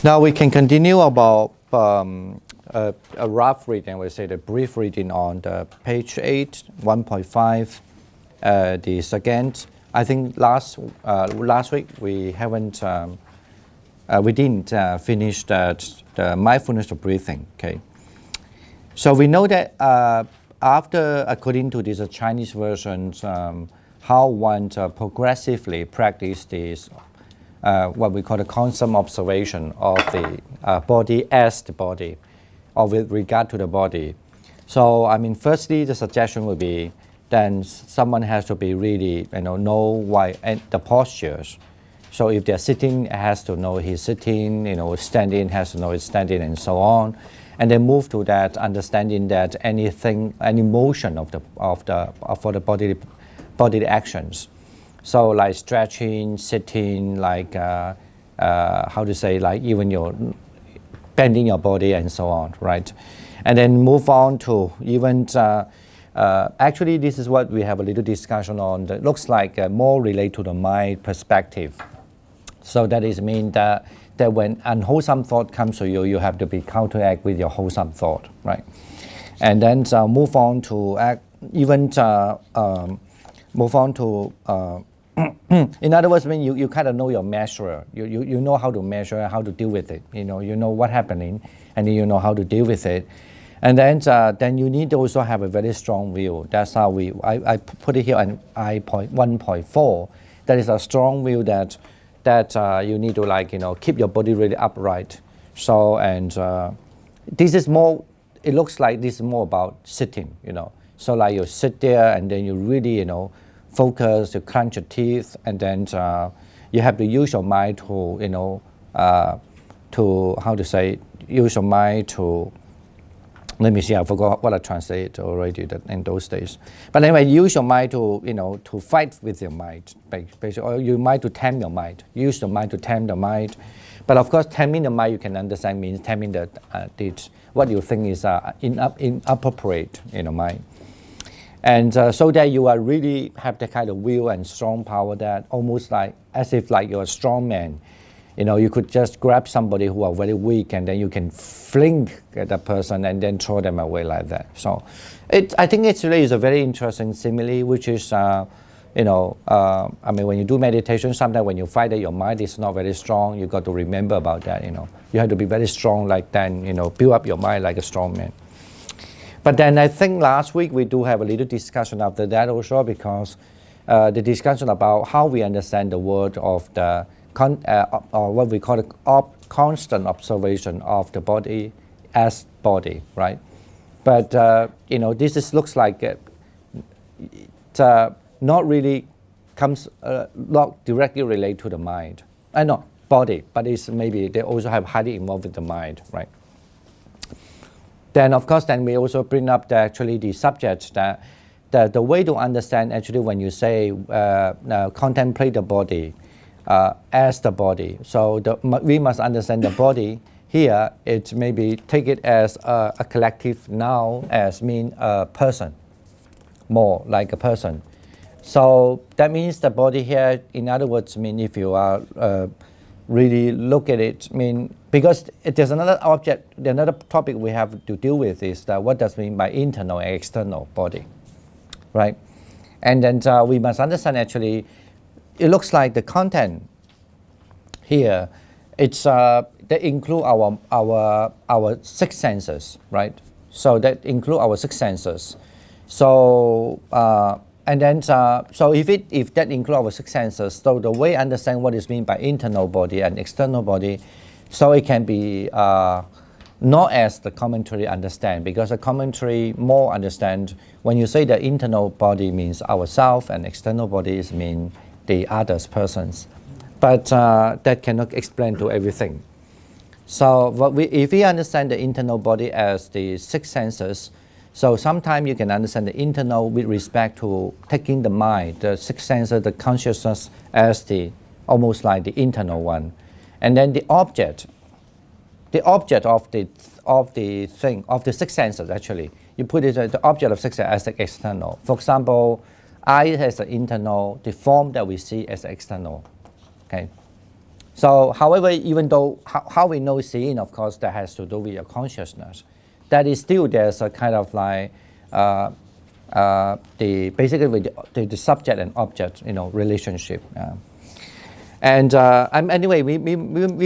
Now we can continue about a rough reading, we say the brief reading on the page 8, 1.5. The second, I think last week we haven't, we didn't finish the mindfulness of breathing. Okay, so we know that after, according to these Chinese versions, how one progressively practice this, what we call the constant observation of the body as the body, or with regard to the body. So, I mean, firstly, the suggestion would be then someone has to be really, know why, and the postures. So if they're sitting, has to know he's sitting, standing, has to know he's standing, and so on. And then move to that understanding that anything, any motion for the bodily actions. So like stretching, sitting, like how to say, like even your bending your body and so on, right? And then move on to even, actually this is what we have a little discussion on that looks like more related to the mind perspective. So that is mean that when unwholesome thought comes to you, you have to be counteract with your wholesome thought, right? And then move on to act, even move on to, in other words, when you kind of know your measure, you know how to measure, how to deal with it. You know what's happening, and then you know how to deal with it. And then you need to also have a very strong will. That's how I put it here on I.1.4. That is a strong will that you need to keep your body really upright. So this is more. It looks like this is more about sitting. So like you sit there and then you really focus, you clench your teeth, and then you have to use your mind to to how to say, use your mind to. Let me see, I forgot what I translated already in those days. But anyway, use your mind to to fight with your mind, basically, or your mind to tame your mind. Use your mind to tame the mind. But of course, taming the mind, you can understand, means taming what you think is inappropriate in your mind. And so that you are really have the kind of will and strong power that almost like, as if like you're a strong man. You could just grab somebody who are very weak and then you can fling at that person and then throw them away like that. So I think it really is a very interesting simile, which is, I mean, when you do meditation, sometimes when you find that your mind is not very strong, you got to remember about that, You have to be very strong like then, build up your mind like a strong man. But then I think last week we do have a little discussion after that also, because the discussion about how we understand the word of the or what we call the constant observation of the body as body, right? But this looks like it not really comes not directly related to the mind. No, body, but it's maybe they also have highly involved with the mind, right? Then of course, then we also bring up the subject that the way to understand actually when you say contemplate the body. As the body. So we must understand the body here. It maybe take it as a collective noun, as mean a person, more like a person. So that means the body here, in other words, mean if you are really look at it, mean because there's another object, another topic we have to deal with is that what does mean by internal and external body, right? And then we must understand actually. It looks like the content here, it's that include our six senses, right? So that include our six senses. So and then so if that include our six senses, so the way I understand what is meant by internal body and external body, so it can be not as the commentary understand, because the commentary more understand when you say the internal body means ourself and external body is mean the others persons, but that cannot explain to everything. So if we understand the internal body as the six senses, so sometimes you can understand the internal with respect to taking the mind, the six senses, the consciousness as the almost like the internal one, and then the object of the thing of the six senses actually you put it the object of six senses as the external. For example, I as an internal, the form that we see as external. Okay. So, however, even though how we know seeing, of course, that has to do with your consciousness. That is still there's a kind of like the basically with the subject and object, relationship. And anyway, we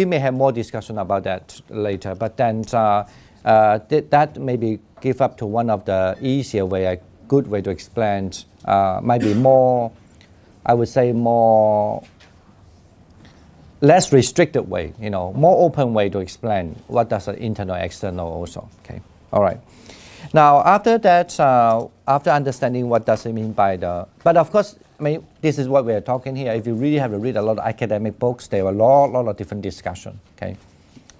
may have more discussion about that later. But then that maybe give up to one of the easier way, a good way to explain. Might be more, I would say, more less restricted way, more open way to explain what does an internal, external also. Okay, all right. Now after that, after understanding what does it mean by but of course, I mean, this is what we are talking here. If you really have to read a lot of academic books, there are a lot of different discussion. Okay,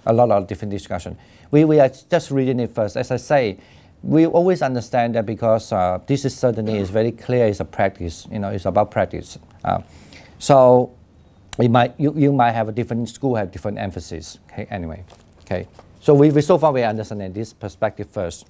a lot of different discussion. We are just reading it first. As I say, we always understand that because this is certainly is very clear. It's a practice. It's about practice. So you might have a different school have different emphasis. Okay, anyway. Okay, so we so far we understand this perspective first.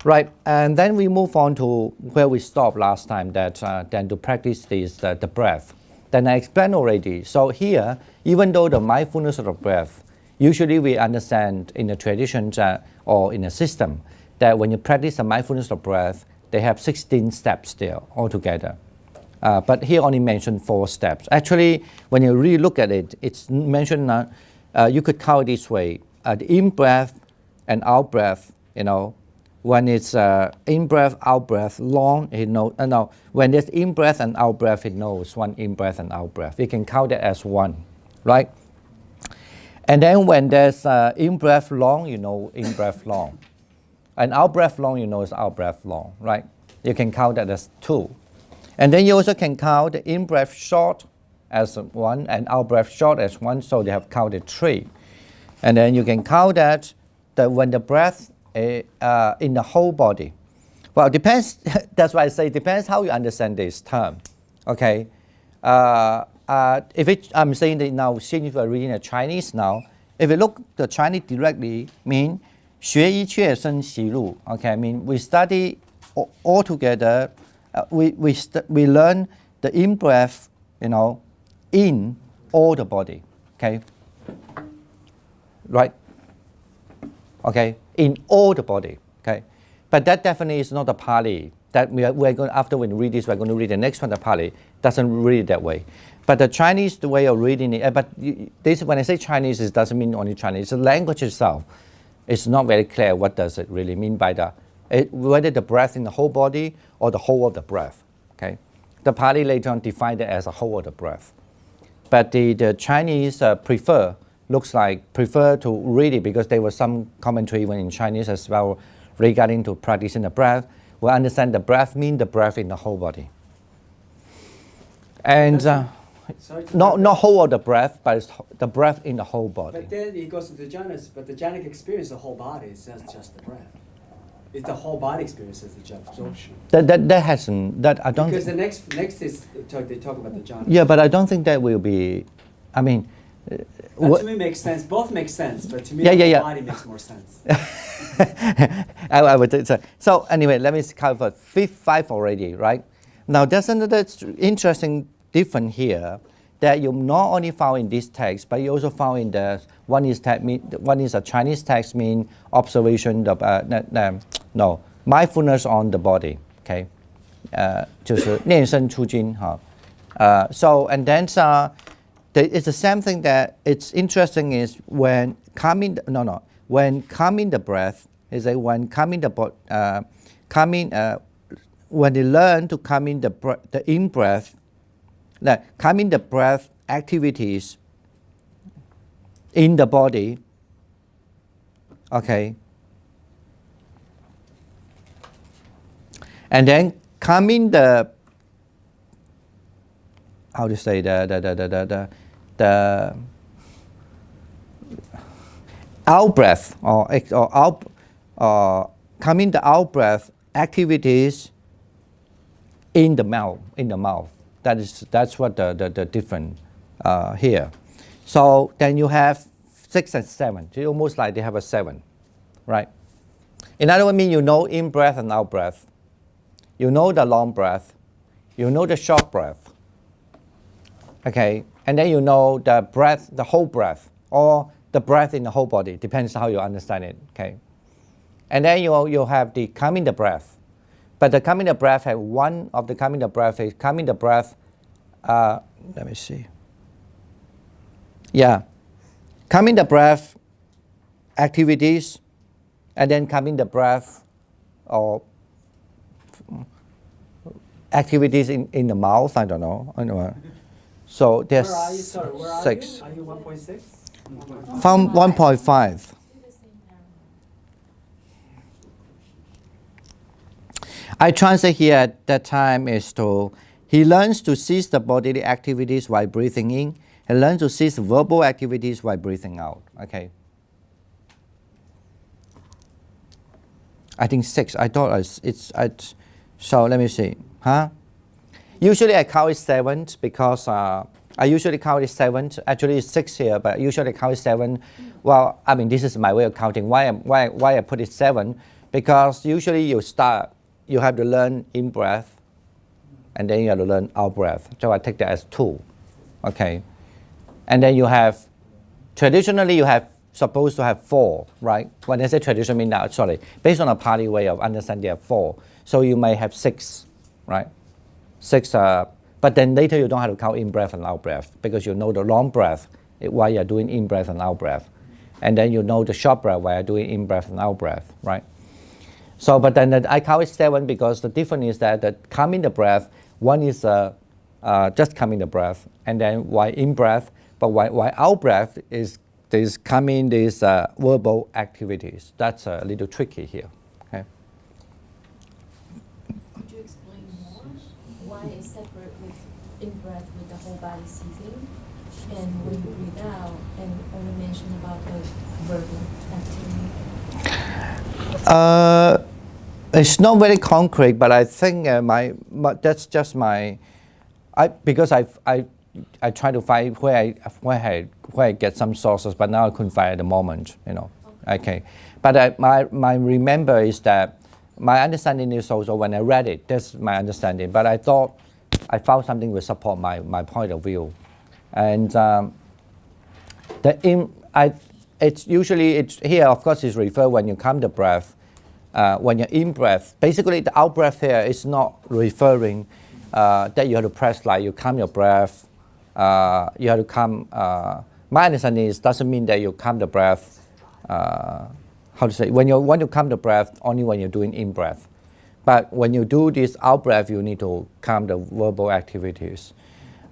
Right, and then we move on to where we stopped last time, that then to practice this, the breath. Then I explained already. So here, even though the mindfulness of the breath, usually we understand in the traditions or in a system that when you practice the mindfulness of breath, they have 16 steps there altogether. But here only mentioned 4 steps. Actually, when you really look at it, it's mentioned, you could count it this way. The in-breath and out-breath, when it's in-breath, out-breath, long, when there's in-breath and out-breath, it knows one in-breath and out-breath. You can count it as one, right? And then when there's in-breath long, in-breath long. And out-breath long, it's out-breath long, right? You can count that as 2. And then you also can count the in-breath short as 1 and out-breath short as 1, so they have counted 3. And then you can count that when the breath in the whole body. Well, it depends. That's why I say it depends how you understand this term. Okay. I'm saying that now, since we're reading the Chinese now, if you look the Chinese directly, mean 学一切生习路. Okay, I mean we study all together. We learn the in breath, in all the body. Okay. Right. Okay, in all the body. Okay, but that definitely is not the Pali. That we're going, after we read this, we're going to read the next one. The Pali doesn't read it that way. But the Chinese, the way of reading it. But this, when I say Chinese, it doesn't mean only Chinese. The language itself, it's not very clear what does it really mean by whether the breath in the whole body or the whole of the breath. Okay, the Pali later on defined it as a whole of the breath. But the Chinese prefer to read it, because there was some commentary even in Chinese as well regarding to practicing the breath. We understand the breath means the breath in the whole body. And not whole of the breath, but it's the breath in the whole body. But then it goes into jhanas, but the jhanic experience, the whole body, it's not just the breath. It's the whole body experience as the absorption. That hasn't, that I don't. Because the next is they talk about the jhanas. Yeah, but I don't think that will be, I mean, to me makes sense. Both make sense, but to me, the body makes more sense. I would say so. So anyway, let me cover 5 already, right? Now there's another interesting difference here that you not only found in this text, but you also found in the one is a Chinese text, mean observation of mindfulness on the body. Okay, 就是念身出经哈。So and then it's the same thing that it's interesting is when calming the breath is when when they learn to calming the in breath, calming the breath activities in the body. Okay, and then calming the how to say the out breath or calming the out breath activities in the mouth. That's what the difference here. So then you have 6 and 7. It's almost like they have a 7, right? In other words, in breath and out breath. You know the long breath. You know the short breath. Okay, and then you know the breath, the whole breath, or the breath in the whole body, depends how you understand it. Okay, and then you have the calming the breath, but the calming the breath have one of the calming the breath is calming the breath. Let me see. Yeah, calming the breath activities, and then calming the breath or activities in the mouth. I don't know. So there's Where are you? Sorry, where 6. are you? Are you 1.6? From 1.5. I translate here at that time is to, he learns to cease the bodily activities while breathing in, and learns to cease verbal activities while breathing out. Okay. I think 6. I thought so let me see. Usually I count it 7 because I usually count it 7. Actually it's 6 here, but usually I count it 7. Well, I mean, this is my way of counting. Why I put it 7? Because usually you have to learn in breath, and then you have to learn out breath. So I take that as 2. Okay. And then you have, traditionally you have supposed to have 4, right? When I say traditional, I mean now, sorry, based on a Pali way of understanding, there are 4. So you may have 6, right? 6, but then later you don't have to count in breath and out breath because you know the long breath while you're doing in breath and out breath. And then you know the short breath while you're doing in breath and out breath, right? So, but then I count it 7 because the difference is that the calming the breath, one is just calming the breath, and then while in breath, but while out breath is calming these verbal activities. That's a little tricky here. Okay. Could you explain more why it's separate with in breath with the whole body seizing, and when you breathe out and only mention about the verbal activity? It's not very concrete, but I think that's just because I try to find where I get some sources, but now I couldn't find at the moment, Okay, but my remember is that my understanding is also when I read it, that's my understanding. But I thought I found something will support my point of view, and it's usually here. Of course, it's referred when you calm the breath. When you're in breath, basically the out breath here is not referring that you have to press like you calm your breath. You have to calm. My understanding is doesn't mean that you calm the breath. How to say? When you want to calm the breath, only when you're doing in breath. But when you do this out breath, you need to calm the verbal activities.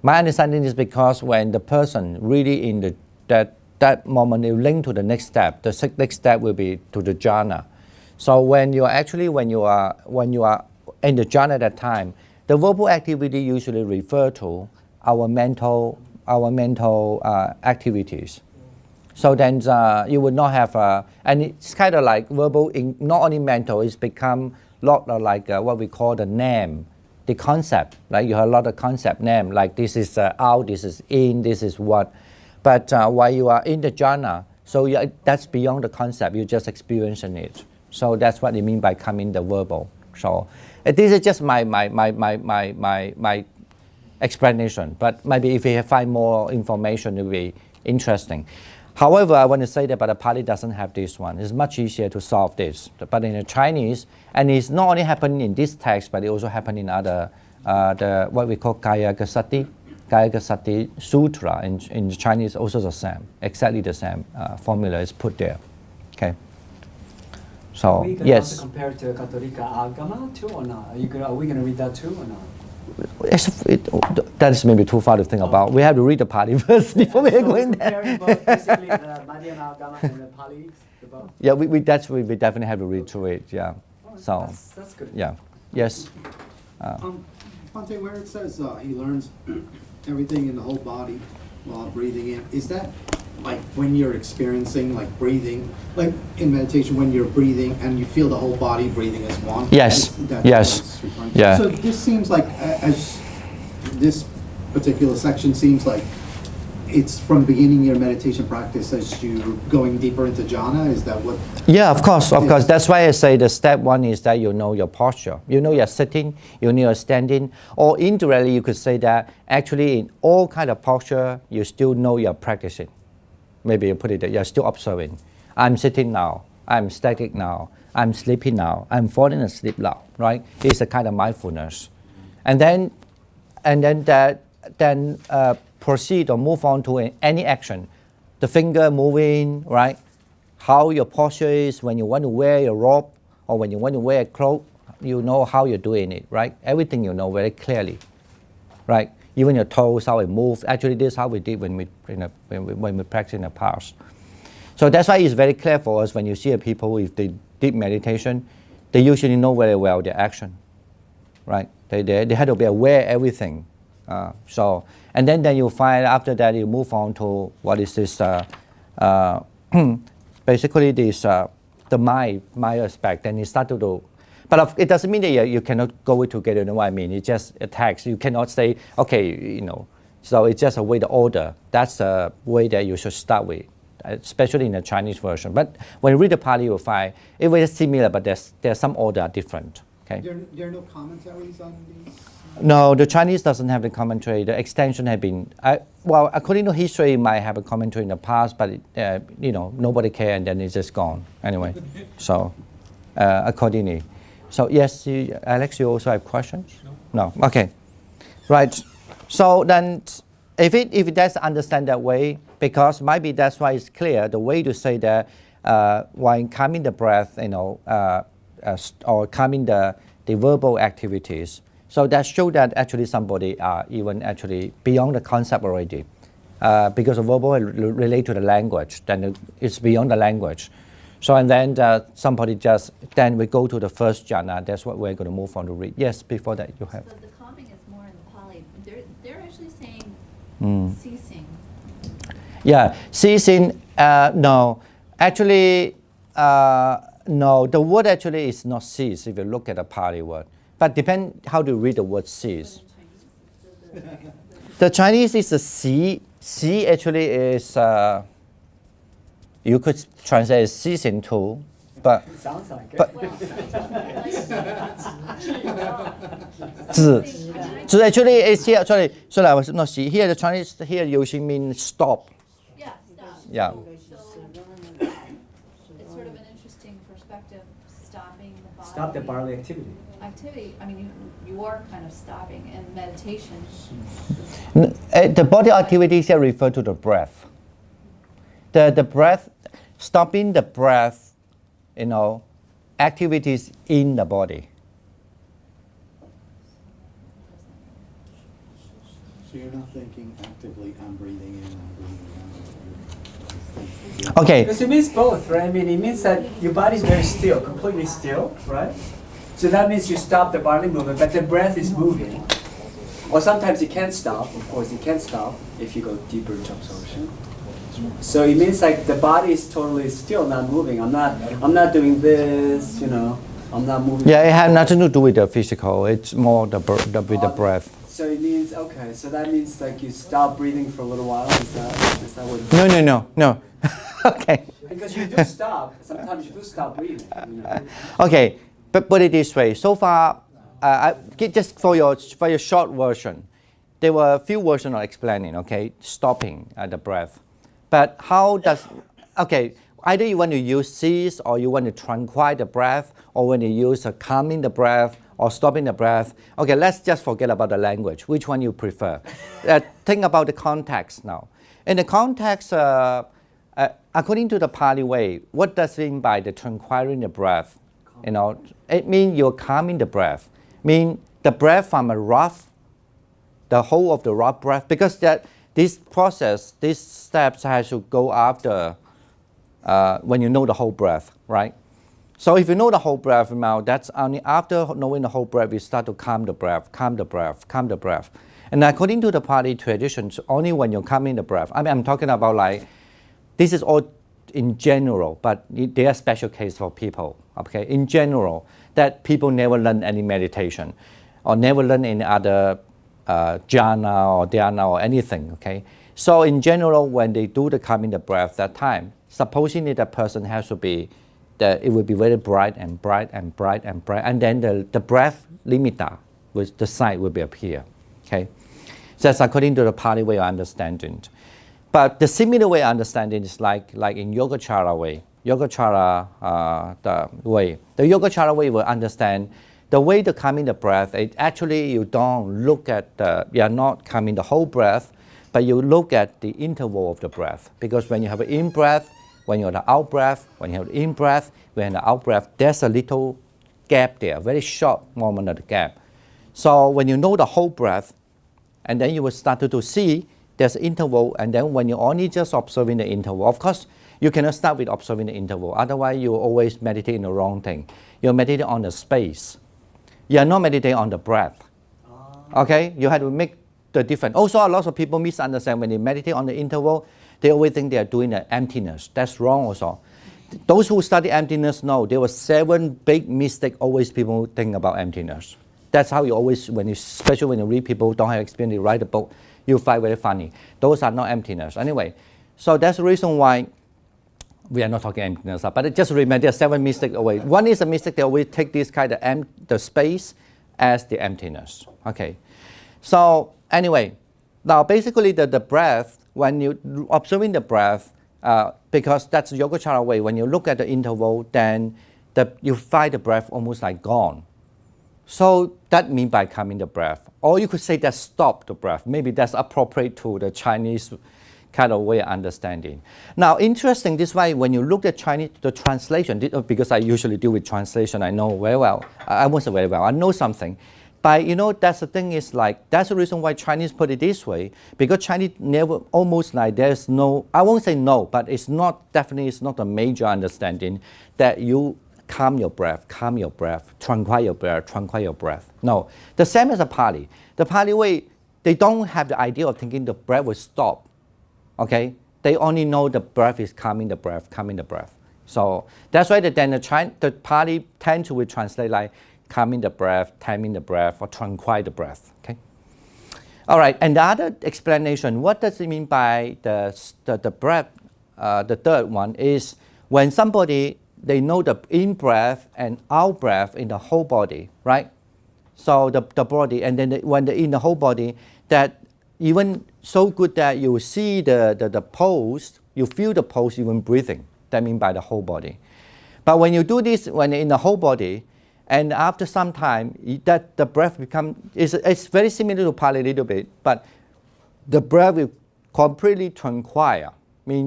My understanding is because when the person really in that moment, you link to the next step. The next step will be to the jhana. So when you are in the jhana at that time, the verbal activity usually refer to our mental activities. So then you would not have, and it's kind of like verbal, not only mental, it's become a lot like what we call the name, the concept. Like you have a lot of concept name, like this is out, this is in, this is what. But while you are in the jhana, so that's beyond the concept, you're just experiencing it. So that's what they mean by coming the verbal. So this is just my explanation. But maybe if you find more information, it will be interesting. However, I want to say that but the Pali doesn't have this one. It's much easier to solve this. But in the Chinese, and it's not only happening in this text, but it also happening in other, what we call Kaya Gasati Sutra in Chinese also the same, exactly the same formula is put there. Okay. So we can yes. also compare to Katolika Agama too or not? Are we gonna read that too or not? That is maybe too far to think about. We have to read the Pali first before we go in there. Comparing both, basically the Madhyama Agama and the Pali, the both. Yeah, we definitely have to read through it. Yeah. So That's good. yeah. Yes. Phante, where it says he learns everything in the whole body while breathing in, is that like when you're experiencing like breathing, like in meditation when you're breathing and you feel the whole body breathing as one? Yes. Yes. Yeah. So this seems like, as this particular section seems like it's from beginning your meditation practice as you going deeper into jhana? Is that what? Yeah, of course, of course. That's why I say the step one is that you know your posture. You know you're sitting, you know you're standing, or indirectly you could say that actually in all kind of posture, you still know you're practicing. Maybe you put it that you're still observing. I'm sitting now, I'm static now, I'm sleeping now, I'm falling asleep now, right? It's a kind of mindfulness. And then proceed or move on to any action. The finger moving, right? How your posture is when you want to wear your robe or when you want to wear a cloak, you know how you're doing it, right? Everything you know very clearly, right? Even your toes, how it moves. Actually, this is how we did when we practice in the past. So that's why it's very clear for us when you see people with the deep meditation, they usually know very well their action, right? They have to be aware of everything. And then you find after that you move on to what is this, basically this, the mind aspect, and you start to do. But it doesn't mean that you cannot go it together, you know what I mean? It just attacks. You cannot say, okay, you know. So it's just a way to order. That's the way that you should start with, especially in the Chinese version. But when you read the Pali, you'll find it was similar, but there's some order different. Okay. There are no commentaries on these? No, the Chinese doesn't have the commentary. The extension have been, well, according to history, it might have a commentary in the past, but you know, nobody cared, and then it's just gone anyway. So, accordingly. So yes, Alex, you also have questions? No. Okay. Right. So then, if that's understand that way, because maybe that's why it's clear the way to say that while calming the breath, you know, or calming the verbal activities. So that shows that actually somebody are even actually beyond the concept already, because the verbal relate to the language. Then it's beyond the language. So and then somebody then we go to the first jhana. That's what we're going to move on to read. Yes, before that you have. So the calming is more in the Pali. They're actually saying ceasing. Yeah, ceasing. No, actually, no. The word actually is not cease if you look at the Pali word. But depend how to read the word cease. The Chinese is a xi. Xi actually is. You could translate as ceasing too, but. It sounds like it. But Well, zi actually is here. Sorry, I was not xi. Here the Chinese here usually means stop. yeah, stop. Yeah. So it's sort of an interesting perspective, stopping the body. Stop the bodily activity. Activity. I mean, you are kind of stopping in meditation. The body activities here refer to the breath. The breath, stopping the breath, you know, activities in the body. So you're not thinking actively, I'm breathing in, I'm breathing out. Okay. Because it means both, right? I mean, it means that your body's very still, completely still, right? So that means you stop the bodily movement, but the breath is moving. Or sometimes you can't stop, of course, you can't stop if you go deeper into absorption. So it means like the body is totally still, not moving. I'm not doing this, you know. I'm not moving. Yeah, it has nothing to do with the physical. It's more with the breath. So it means okay. So that means like you stop breathing for a little while. Is that what? No. Okay. Because you do stop. Sometimes you do stop breathing. You know? Okay, but put it this way. So far, just for your short version, there were a few versions of explaining. Okay, stopping the breath. But how does, okay, either you want to use cease or you want to tranquilize the breath or when you use calming the breath or stopping the breath. Okay, let's just forget about the language. Which one you prefer? Think about the context now. In the context, according to the Pali way, what does it mean by the tranquilizing the breath? You know, it means you're calming the breath. Mean the breath from a rough, the whole of the rough breath, because this process, these steps has to go after when you know the whole breath, right? So if you know the whole breath now, that's only after knowing the whole breath, you start to calm the breath, calm the breath, calm the breath. And according to the Pali traditions, only when you're calming the breath, I mean, I'm talking about like, this is all in general, but there are special cases for people, okay? In general, that people never learn any meditation or never learn any other jhana or dhyana or anything, okay? So in general, when they do the calming the breath that time, supposedly the person has to be, it will be very bright and bright and bright and bright, and then the breath limiter, with the sign will be appear, okay? So that's according to the Pali way of understanding. But the similar way of understanding is like in Yogacara way. Yogacara the way. The Yogacara way will understand the way to calming the breath. It actually you don't look at you are not calming the whole breath, but you look at the interval of the breath. Because when you have an in breath, when you have the out breath, when you have the in breath, when the out breath, there's a little gap there, a very short moment of the gap. So when you know the whole breath, and then you will start to see there's an interval, and then when you're only just observing the interval, of course, you cannot start with observing the interval. Otherwise, you always meditate in the wrong thing. You're meditating on the space. You're not meditating on the breath. Okay? You have to make the difference. Also, a lot of people misunderstand when they meditate on the interval, they always think they are doing the emptiness. That's wrong also. Those who study emptiness know there were 7 big mistakes always people think about emptiness. That's how you always, especially when you read people don't have experience, you write a book, you find very funny. Those are not emptiness. Anyway, so that's the reason why we are not talking emptiness, but just remember there are 7 mistakes away. One is a mistake, they always take this kind of the space as the emptiness. Okay. So anyway, now basically the breath, when you observing the breath, because that's Yogacara way, when you look at the interval, then you find the breath almost like gone. So that means by calming the breath. Or you could say that stop the breath. Maybe that's appropriate to the Chinese kind of way of understanding. Now, interesting, this way, when you look at Chinese, the translation, because I usually deal with translation, I know very well. I won't say very well, I know something. But that's the thing is that's the reason why Chinese put it this way, because Chinese never, almost like there's no, I won't say no, but definitely it's not a major understanding that you calm your breath, tranquil your breath. No, the same as the Pali. The Pali way, they don't have the idea of thinking the breath will stop. Okay, they only know the breath is calming the breath. So that's why then the Pali tend to translate like calming the breath, taming the breath, or tranquil the breath. Okay. All right, and the other explanation, what does it mean by the breath? The third one is when somebody they know the in breath and out breath in the whole body, right? So the body, and then when they're in the whole body, that even so good that you see the pulse, you feel the pulse even breathing. That means by the whole body. But when you do this, when in the whole body, and after some time, that the breath it's very similar to Pali a little bit, but the breath will completely tranquil.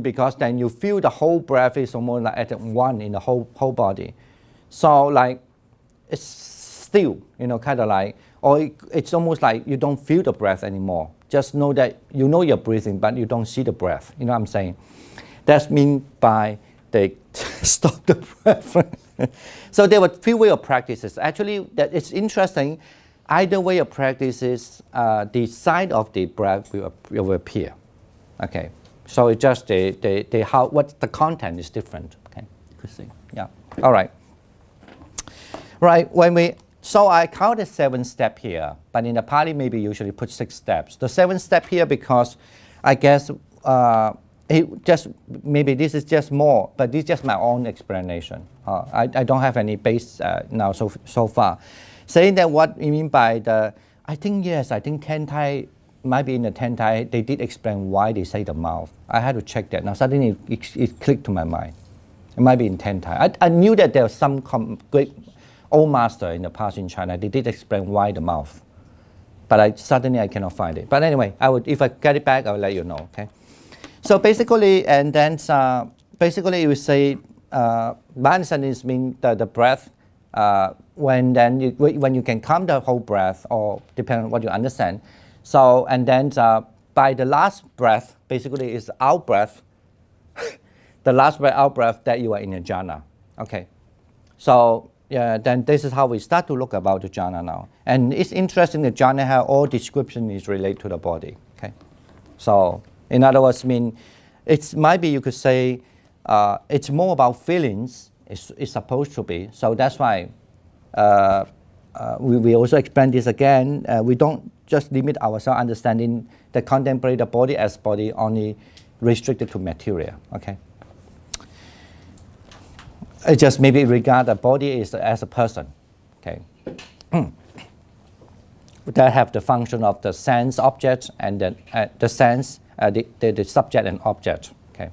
Because then you feel the whole breath is almost like at one in the whole body. So like it's still, kind of like, or it's almost like you don't feel the breath anymore. Just know that you know you're breathing, but you don't see the breath. You know what I'm saying? That's mean by they stop the breath. So there were 3 ways of practices. Actually, that it's interesting. Either way of practices, the sign of the breath will appear. Okay. So it's just what the content is different. Okay, you could see. Yeah. All right. Right. So I counted 7 steps here, but in the Pali maybe usually put 6 steps. The 7th step here because I guess maybe this is just more, but this is just my own explanation. I don't have any base now so far. Saying that what you mean by I think 10 Thai. Might be in the 10 Thai, they did explain why they say the mouth. I had to check that. Now suddenly it clicked to my mind. It might be in 10 Thai. I knew that there was some great old master in the past in China. They did explain why the mouth. But suddenly I cannot find it. But anyway, if I get it back, I will let you know. Okay. So basically, and then basically you say, my understanding is mean the breath. When you can calm the whole breath, or depending on what you understand. So, and then by the last breath, basically is out breath, the last breath, out breath, that you are in a jhana. Okay. So, yeah, then this is how we start to look about the jhana now. And it's interesting that jhana how all description is related to the body. Okay. So, in other words, it's maybe you could say it's more about feelings, it's supposed to be. So that's why we also explain this again. We don't just limit ourselves understanding the contemplate the body as body only restricted to material. Okay. It just maybe regard the body as a person. Okay. That have the function of the sense object and then the sense, the subject and object. Okay.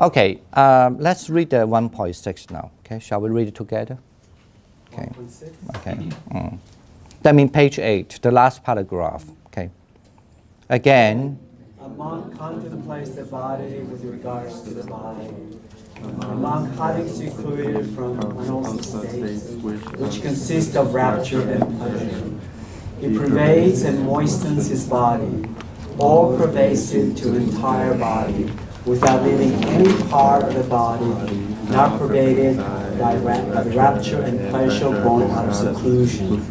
Okay. Let's read the 1.6 now. Okay. Shall we read it together? Okay. 1.6. Okay. That means page 8, the last paragraph. Okay. Again. A monk contemplates the body with regards to the body. A monk having secluded from unwholesome states, which consist of rapture and pleasure. He pervades and moistens his body, all pervasive to entire body, without leaving any part of the body not pervaded by the rapture and pleasure born out of seclusion.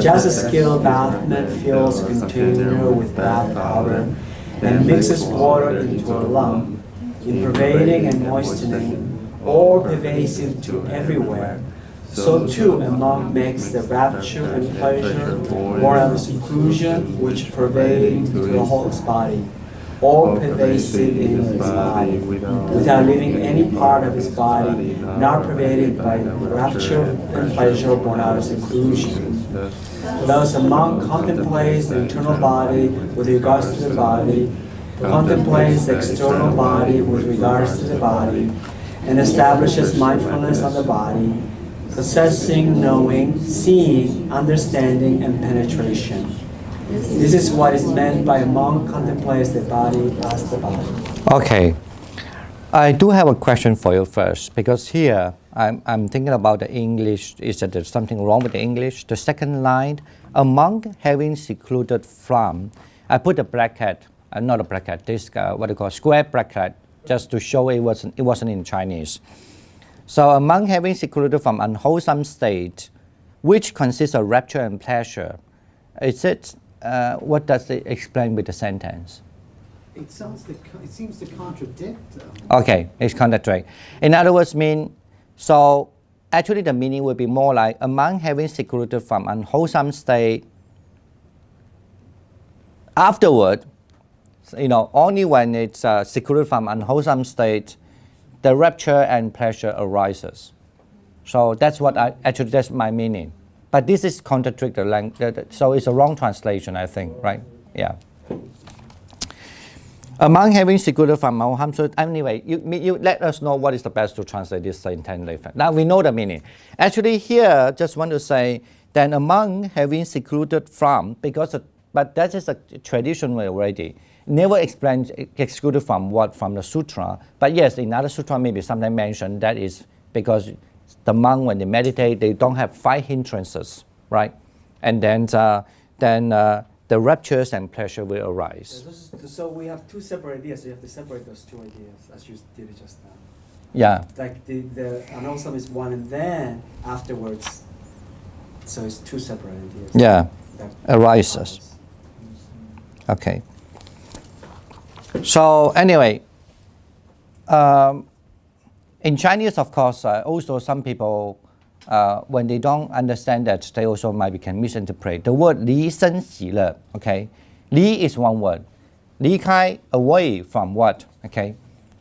Just as skilled bathman fills a container with bath powder and mixes water into a lump, in pervading and moistening, all pervasive to everywhere, so too a monk makes the rapture and pleasure born out of seclusion which pervade the whole body, all pervasive in his body, without leaving any part of his body not pervaded by rapture and pleasure born out of seclusion. Thus a monk contemplates the internal body with regards to the body, contemplates the external body with regards to the body, and establishes mindfulness on the body, possessing, knowing, seeing, understanding, and penetration. This is what is meant by a monk contemplates the body as the body. Okay. I do have a question for you first, because here I'm thinking about the English. Is that there's something wrong with the English? The second line, a monk having secluded from. I put a bracket, not a bracket, this what you call square bracket, just to show it wasn't in Chinese. So a monk having secluded from unwholesome state, which consists of rapture and pleasure. Is it? What does it explain with the sentence? It seems to contradict. Okay, it's contradict. In other words, so actually the meaning would be more like a monk having secluded from unwholesome state. Afterward, only when it's secluded from unwholesome state, the rapture and pleasure arises. So that's what that's my meaning. But this is contradict the language, so it's a wrong translation, I think, right? Yeah. A monk having secluded from unwholesome state. Anyway, you let us know what is the best to translate this sentence later. Now we know the meaning. Actually, here just want to say that a monk having secluded from, but that is a tradition already. Never explained excluded from what from the sutra. But yes, in other sutra maybe sometimes mentioned that is because the monk when they meditate they don't have 5 hindrances, right? And then the raptures and pleasure will arise. So we have two separate ideas. So you have to separate those two ideas as you did it just now. Yeah. Like the unwholesome is one, and then afterwards, so it's two separate ideas. Yeah. That arises. Okay. So anyway, in Chinese, of course, also some people, when they don't understand that, they also might can misinterpret. The word 离生喜乐, okay? 离 is one word. 离开, away from what, okay?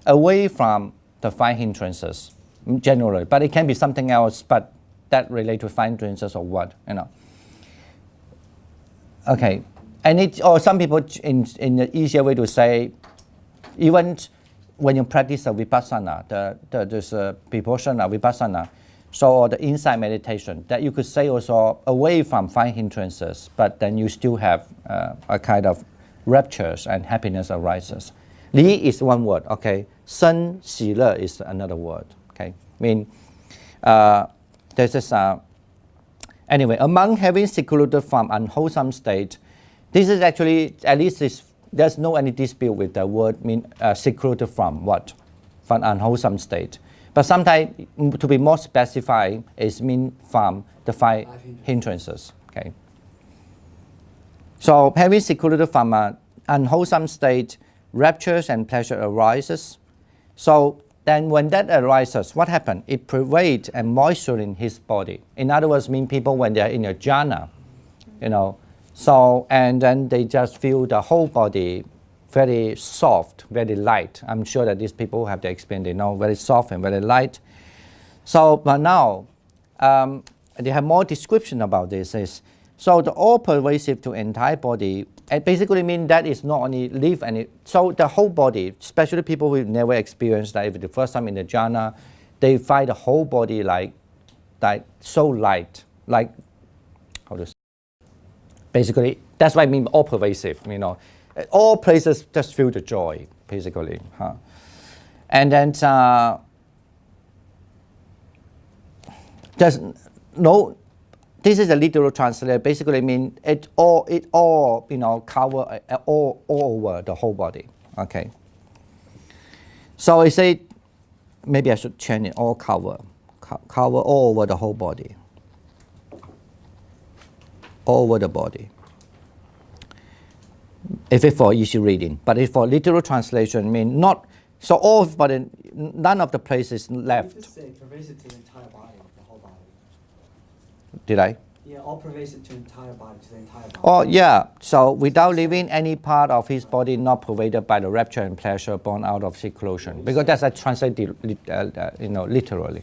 Away from the 5 hindrances, generally. But it can be something else, but that relate to 5 hindrances or what, Okay. And or some people, in the easier way to say, even when you practice the vipassana, there's a vipassana, vipassana, so the insight meditation, that you could say also away from 5 hindrances, but then you still have a kind of raptures and happiness arises. Li is one word, okay. Sen, xi le is another word, okay. This is anyway, a monk having secluded from unwholesome state. This is actually, at least there's no any dispute with the word secluded from what? From unwholesome state. But sometimes, to be more specified, is mean from the 5 hindrances. Okay. So having secluded from an unwholesome state, raptures and pleasure arises. So then when that arises, what happens? It pervades and moisturizes his body. In other words, people when they are in a jhana, So, and then they just feel the whole body very soft, very light. I'm sure that these people have the experience, they know, very soft and very light. So, but now, they have more description about this. So the all pervasive to entire body, it basically means that it's not only live and it, so the whole body, especially people who never experienced that, if the first time in the jhana, they find the whole body like so light, like, how to say? Basically, that's what I mean all pervasive, you know. All places just feel the joy, basically. And then there's no, this is a literal translation. Basically, mean it all you know cover all over the whole body. Okay. So I say, maybe I should change it. All cover all over the whole body. All over the body. If it's for easy reading, but if for literal translation, mean not so all, but none of the places left. Just say pervasive to the entire body, the whole body. Did I? Yeah, all pervasive to entire body, to the entire body. Oh yeah. So without leaving any part of his body not pervaded by the rapture and pleasure born out of seclusion, because that's I translate you know literally.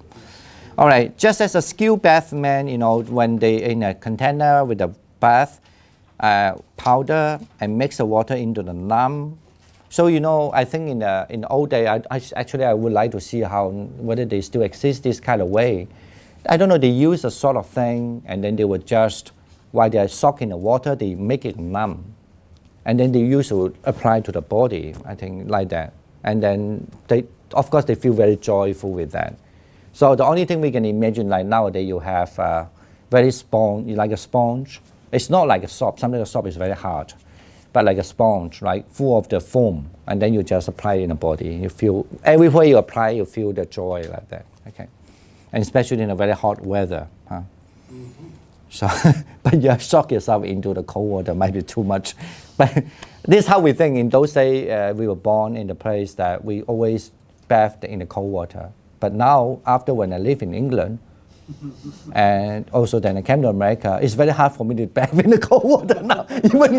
All right. Just as a skilled bathman, you know, when they in a container with a bath. Powder and mix the water into the lamp. So you know, I think in the old day, I would like to see how whether they still exist this kind of way. I don't know. They use a sort of thing, and then they would just while they are soaking the water, they make it numb, and then they used to apply to the body. I think like that, and then they of course they feel very joyful with that. So the only thing we can imagine like nowadays you have very sponge, like a sponge. It's not like a soap. Sometimes a soap is very hard, but like a sponge, right, full of the foam, and then you just apply it in the body. You feel everywhere you apply, you feel the joy like that. Okay, and especially in a very hot weather. So, but you shock yourself into the cold water might be too much. But this is how we think. In those days, we were born in the place that we always bathed in the cold water. But now, after when I live in England. And also then I came to America, it's very hard for me to bathe in the cold water now. Even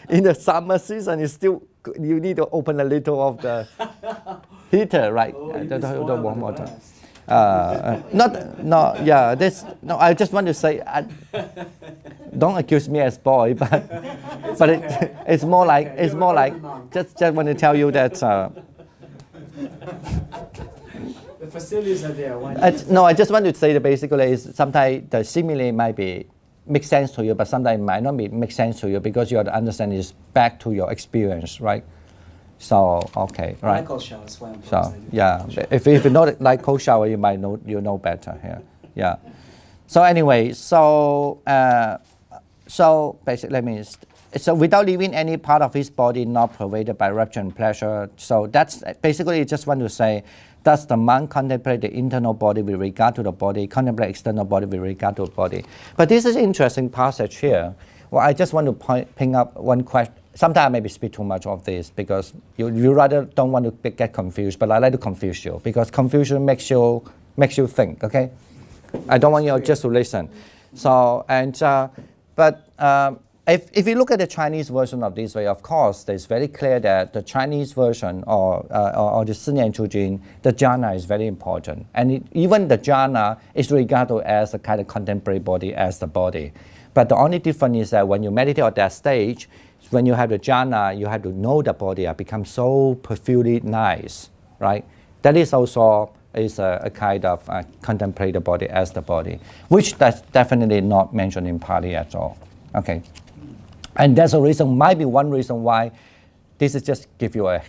in the summer season, you need to open a little of the heater, right? The warm water. I just want to say, don't accuse me as boy, but it's more like just want to tell you that. The facilities are there. No, I just want to say that basically is sometimes the simile might make sense to you, but sometimes it might not make sense to you because you have to understand is back to your experience, right? So okay, right. I like cold showers. So yeah, if you not like cold shower, you might know better here. Yeah. So anyway, so basically, let me. So without leaving any part of his body not pervaded by rapture and pleasure. So that's basically just want to say. Does the monk contemplate the internal body with regard to the body, contemplate external body with regard to the body? But this is an interesting passage here. Well, I just want to bring up one question. Sometimes I maybe speak too much of this because you rather don't want to get confused, but I like to confuse you because confusion makes you think, okay? I don't want you just to listen. So, and, if you look at the Chinese version of this way, of course, it's very clear that the Chinese version or the Nianchu Jing, the jhana is very important. And even the jhana is regarded as a kind of contemporary body as the body. But the only difference is that when you meditate at that stage, when you have the jhana, you have to know the body become so perfectly nice, right? That is also is a kind of contemplate the body as the body, which that's definitely not mentioned in Pali at all. Okay. And that's a reason, might be one reason why this is just give you a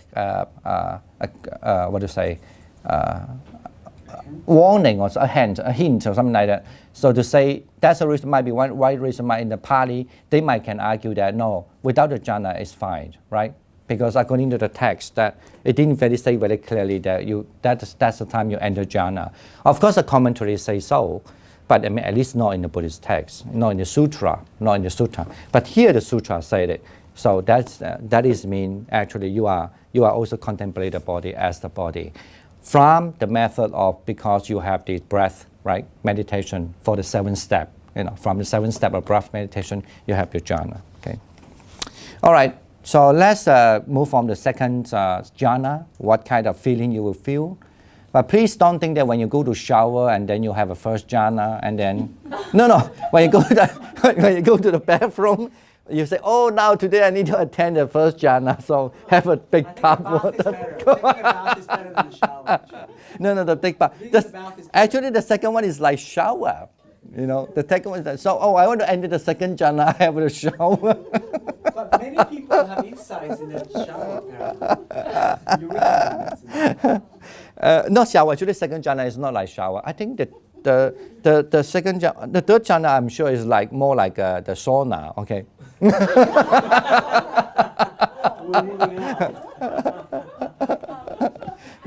warning or a hint or something like that. So to say that's a reason, might be one reason why in the Pali they might can argue that no, without the jhana is fine, right? Because according to the text that it didn't say very clearly that that's the time you enter jhana. Of course, the commentary say so. But I mean, at least not in the Buddhist text, not in the sutra, not in the sutta. But here the sutra said it. So that is mean actually you are also contemplate the body as the body, from the method of because you have the breath, right, meditation for the 7th step. You know, from the 7th step of breath meditation, you have your jhana. Okay. All right, so let's move on to the second jhana, what kind of feeling you will feel. But please don't think that when you go to shower and then you have a first jhana and then, no, when you go to the bathroom, you say, oh, now today I need to attend the first jhana, so have a big tub bath is water. better. Taking a bath is better than the shower. actually. No, the big bath. think the bath is better. Actually, the second one is like shower. You know, the second one is like, so, oh, I want to enter the second jhana, I have a shower. But many people have insights in the shower, apparently. You recommend it. Not shower, actually, second jhana is not like shower. I think that the second jhana, the third jhana, I'm sure is like more like the sauna, okay? We're moving on.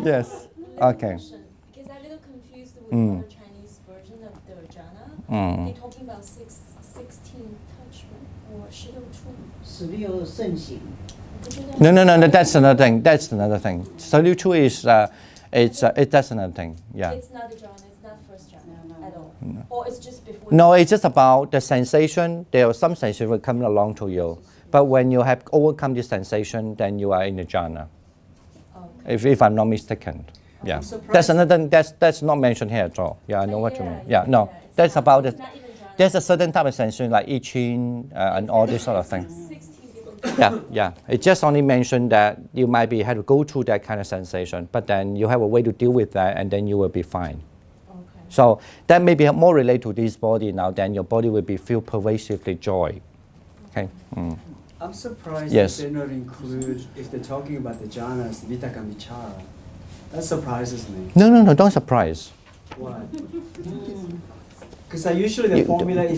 Yes, Little okay. question, because I'm a little confused with the Chinese version of the jhana. They're talking about 16 touch, right? Or 16处. 16圣行。 No, that's another thing. That's another thing. Saliuchu is, that's another thing, yeah. It's not the jhana, it's not first jhana at all. Or it's just before. No, it's just about the sensation. There are some sensation will come along to you. But when you have overcome this sensation, then you are in the jhana. Okay. If I'm not mistaken. Yeah. I'm surprised. That's another thing that's not mentioned here at all. Yeah, I know what you mean. Yeah, no. It's That's not- about it's it. not even jhana. There's a certain type of sensation like itching and all this sort of thing. 16 different. Yeah. It just only mentioned that you might have to go through that kind of sensation, but then you have a way to deal with that and then you will be fine. Okay. So that may be more related to this body now, then your body will be feel pervasively joy. Okay? I'm surprised Yes. if they not include, if they're talking about the jhanas, Vitaka and Vichara. That surprises me. No, don't surprise. Why? Because usually the formula,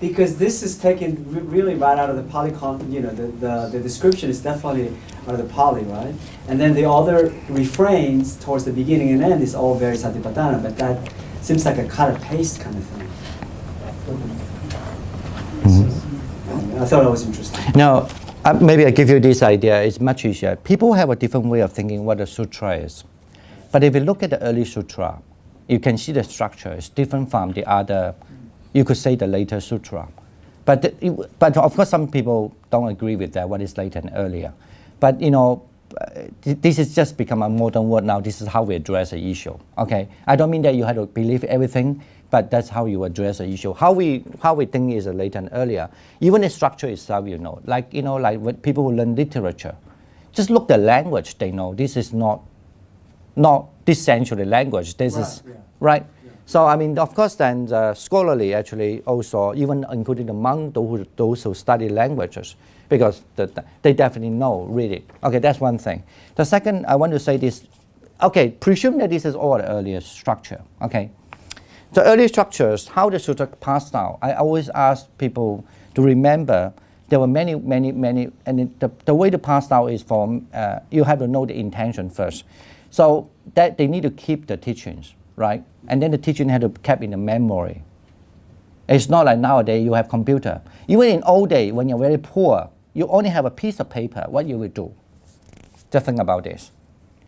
because this is taken really right out of the Pali, the description is definitely out of the Pali, right? And then the other refrains towards the beginning and end is all very satipatthana, but that seems like a cut and paste kind of thing. I thought that was interesting. Now, maybe I give you this idea. It's much easier. People have a different way of thinking what a sutra is. But if you look at the early sutra, you can see the structure is different from the other, you could say the later sutra. But of course, some people don't agree with that, what is later and earlier. But this is just become a modern word now. This is how we address the issue. Okay, I don't mean that you have to believe everything, but that's how you address the issue. How we think is later and earlier. Even the structure itself, like when people who learn literature, just look the language. They know this is not this century language. This is right. Yeah. So I mean, of course, then scholarly actually also even including the monk, those who study languages, because they definitely know read it. Okay, that's one thing. The second, I want to say this. Okay, presume that this is all the earlier structure. Okay, the early structures, how the sutra passed down. I always ask people to remember there were many, and the way to pass down is from you have to know the intention first. So that they need to keep the teachings, right? And then the teaching had to be kept in the memory. It's not like nowadays you have computer. Even in old day, when you're very poor, you only have a piece of paper. What you will do? Just think about this.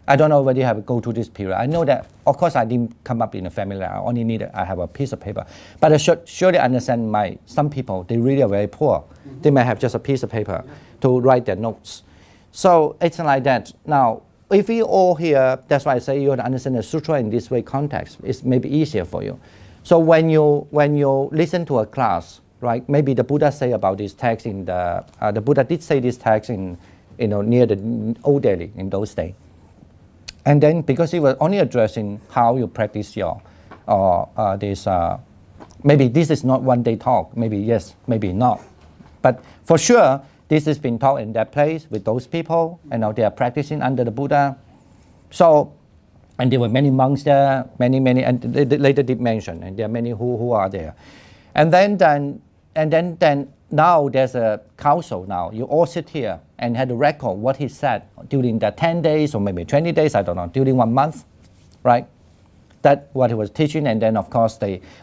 I don't know whether you have to go through this period. I know that, of course, I didn't come up in a family. I have a piece of paper. But I should surely understand some people, they really are very poor. They may have just a piece of paper to write their notes. So it's like that. Now, if we all here, that's why I say you have to understand the sutra in this way context. It's maybe easier for you. So when you listen to a class, right? Maybe the Buddha say about this text in the Buddha did say this text in near the Old Delhi in those days. And then because he was only addressing how you practice your maybe this is not one day talk. Maybe yes, maybe not. But for sure, this has been taught in that place with those people, and now they are practicing under the Buddha. So, and there were many monks there, many, and they later did mention, and there are many who are there. And then now there's a council now. You all sit here and had to record what he said during the 10 days or maybe 20 days, I don't know, during 1 month, right? That what he was teaching, and then of course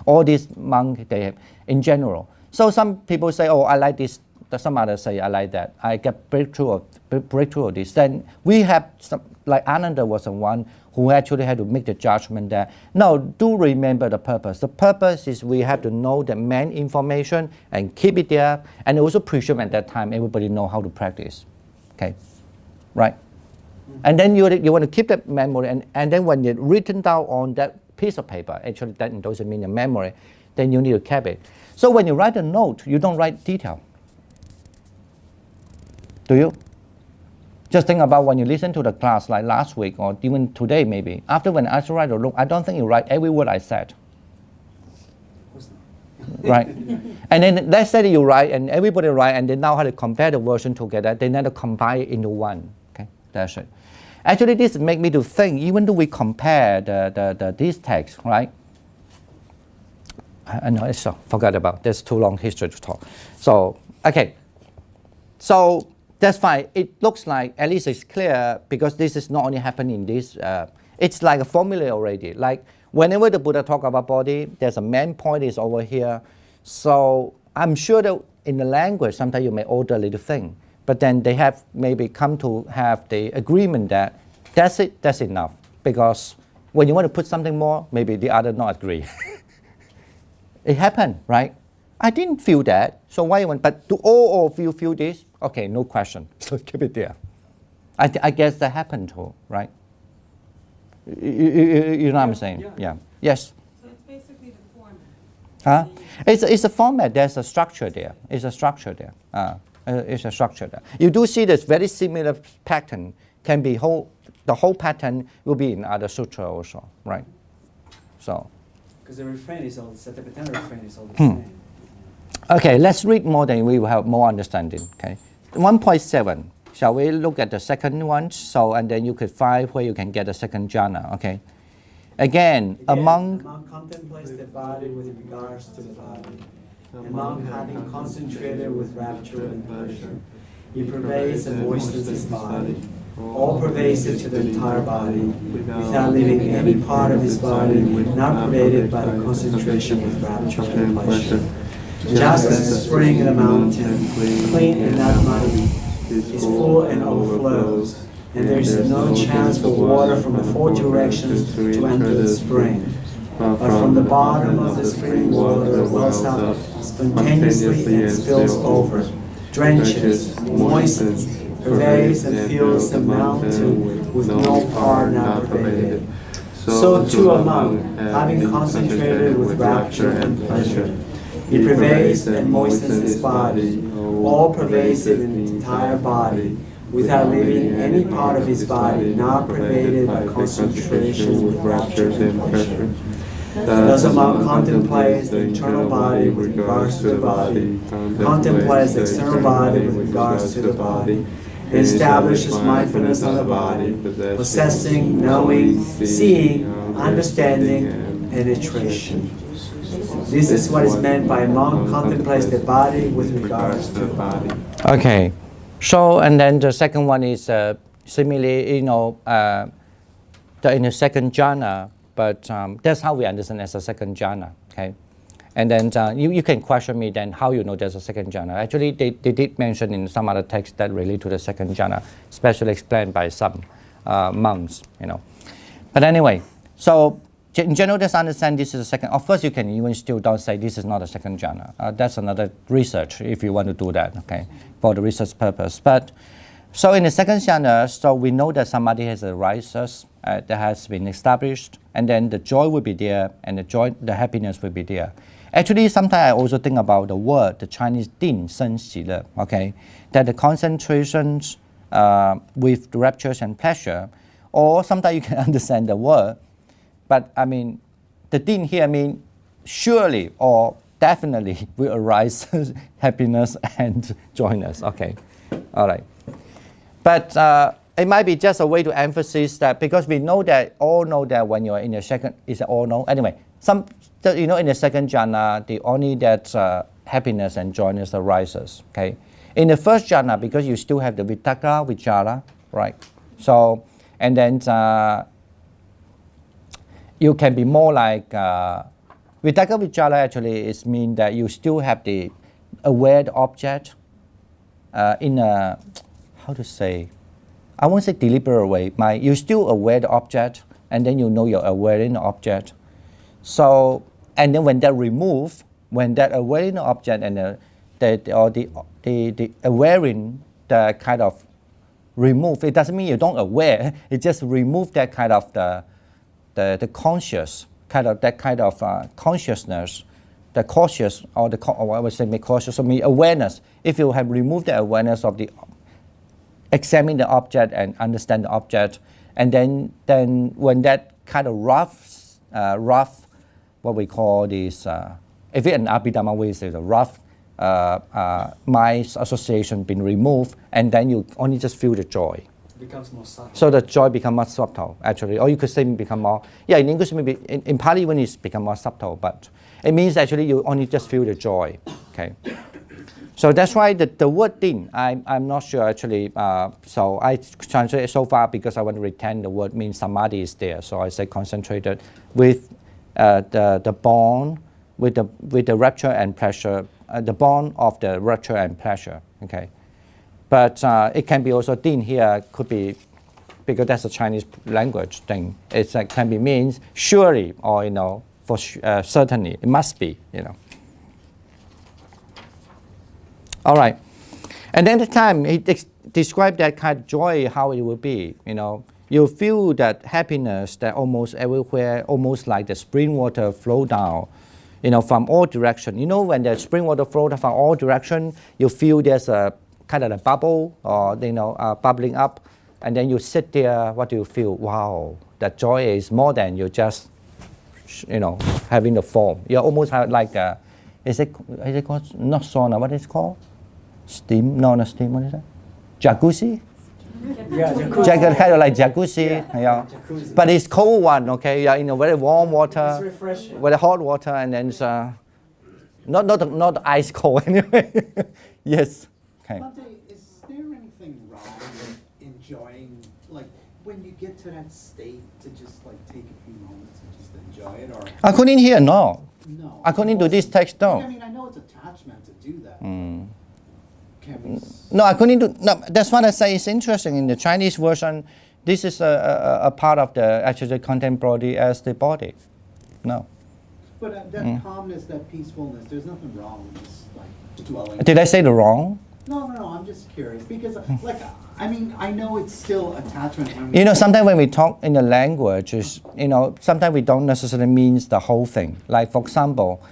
all these monks, they in general. So some people say, oh, I like this some others say I like that. I get breakthrough of this. Then we have some, like Ananda was the one who actually had to make the judgment that, no, do remember the purpose. The purpose is we have to know the main information and keep it there, and also presume at that time everybody know how to practice. Okay, right? And then you want to keep that memory, and then when it's written down on that piece of paper, actually that doesn't mean a memory, then you need to keep it. So when you write a note, you don't write detail. Do you? Just think about when you listen to the class like last week or even today maybe. After when I write a note, I don't think you write every word I said. Right? And then let's say that you write and everybody write and they now have to compare the version together. They need to combine it into one. Okay, that's it. Actually, this makes me to think, even though we compare these texts, right? I know, so forgot about, there's too long history to talk. So, okay. So, that's fine. It looks like, at least it's clear, because this is not only happening in this, it's like a formula already. Like, whenever the Buddha talk about body, there's a main point is over here. So, I'm sure that in the language, sometimes you may order a little thing. But then they have maybe come to have the agreement that that's it, that's enough. Because when you want to put something more, maybe the other not agree. It happened, right? I didn't feel that, so why you want? But do all of you feel this? Okay, no question. So keep it there. I guess that happened too, right? You know what I'm saying? Yeah. Yes. So it's basically the format. Huh? It's a format. There's a structure there. It's a structure there. It's a structure there. You do see this very similar pattern. Can be the whole pattern will be in other sutra also, right? So. Because the refrain is all the same, the refrain is all the same. Okay, let's read more, then we will have more understanding. Okay, 1.7. Shall we look at the second one? So, and then you could find where you can get the second jhana. Okay. Again, among contemplates the body with regards to the body, among having concentrated with rapture and pleasure, he pervades and moistens his body, all pervasive to the entire body, without leaving any part of his body not pervaded by the concentration with rapture and pleasure. Just as a spring in a mountain, clean and not muddy, is full and overflows, and there is no chance for water from the four directions to enter the spring. But from the bottom of the spring water wells up spontaneously and spills over, drenches, moistens, pervades and fills the mountain with no part not pervaded. So too a monk, having concentrated with rapture and pleasure, he pervades and moistens his body, all pervasive in the entire body, without leaving any part of his body not pervaded by concentration with rapture and pleasure. Thus a monk contemplates the internal body with regards to the body, contemplates the external body with regards to the body, and establishes mindfulness on the body, possessing, knowing, seeing, understanding, penetration. This is what is meant by monk contemplates the body with regards to the body. Okay, so and then the second one is similarly, in the second jhana, but that's how we understand as a second jhana. Okay, and then you can question me then how you know there's a second jhana. Actually, they did mention in some other texts that relate to the second jhana, especially explained by some monks. But anyway, so. In general, just understand this is a second. Of course, you can even still don't say this is not a second jhana. That's another research if you want to do that, okay, for the research purpose. But so in the second jhana, so we know that samadhi has arises, that has been established, and then the joy will be there, and the happiness will be there. Actually, sometimes I also think about the word, the Chinese din sen xi le, okay, that the concentrations with raptures and pleasure, or sometimes you can understand the word. But I mean, the din here mean surely or definitely will arise happiness and joyness. Okay, all right. But it might be just a way to emphasize that because we know that all know that when you are in the second, is it all know? Anyway, in the second jhana, the only that happiness and joyness arises. Okay, in the first jhana, because you still have the vitakka, vichara, right? So and then. You can be more like vitakka vichara actually is mean that you still have the aware object, in a, how to say, I won't say deliberate way. You're still aware the object, and then you know you're aware in the object. So, and then when that remove, when that aware in the object and the awareing the kind of remove, it doesn't mean you don't aware. It just remove that kind of the conscious kind of that kind of consciousness, the cautious or I would say make cautious or me awareness. If you have removed the awareness of the examine the object and understand the object, and then when that kind of rough, what we call this, if it an Abhidhamma way, is a rough mind association been removed, and then you only just feel the joy. Becomes more subtle. So the joy becomes more subtle, actually. Or you could say become more, yeah, in English maybe, in Pali when it's become more subtle, but it means actually you only just feel the joy, okay? So that's why the word din, I'm not sure actually, so I translate it so far because I want to retain the word means samadhi is there. So I say concentrated with the bond, with the rapture and pleasure, the bond of the rapture and pleasure, okay? But it can be also din here, could be, because that's a Chinese language thing. It can be means surely, or for certainly, it must be, All right, and then the time he described that kind of joy, how it will be, you feel that happiness that almost everywhere, almost like the spring water flow down, from all direction. When the spring water flow down from all direction, you feel there's a kind of a bubble or bubbling up, and then you sit there. What do you feel? Wow, that joy is more than you just having the form. You almost have like is it called not sauna? What is it called? Steam? No, not steam. What is it? Jacuzzi. Yeah, jacuzzi. Kind of like jacuzzi. Yeah. Jacuzzi. But it's cold one. Okay, yeah, in a very warm water. It's refreshing. Very hot water, and then it's not ice cold anyway. Yes. Okay. Bhante, is there anything wrong with enjoying, like, when you get to that state to just, like, take a few moments and just enjoy it, or? According here, no. No. According to this text, no. I mean, I know it's attachment to do that. Can we? No, according to that's what I say is interesting. In the Chinese version, this is a part of the contemporary as the body. No. But that calmness, that peacefulness, there's nothing wrong with just, like, dwelling. Did I say the wrong? No, I'm just curious because, like, I mean, I know it's still attachment. When we Sometimes when we talk in the language, sometimes we don't necessarily mean the whole thing. Like, for example,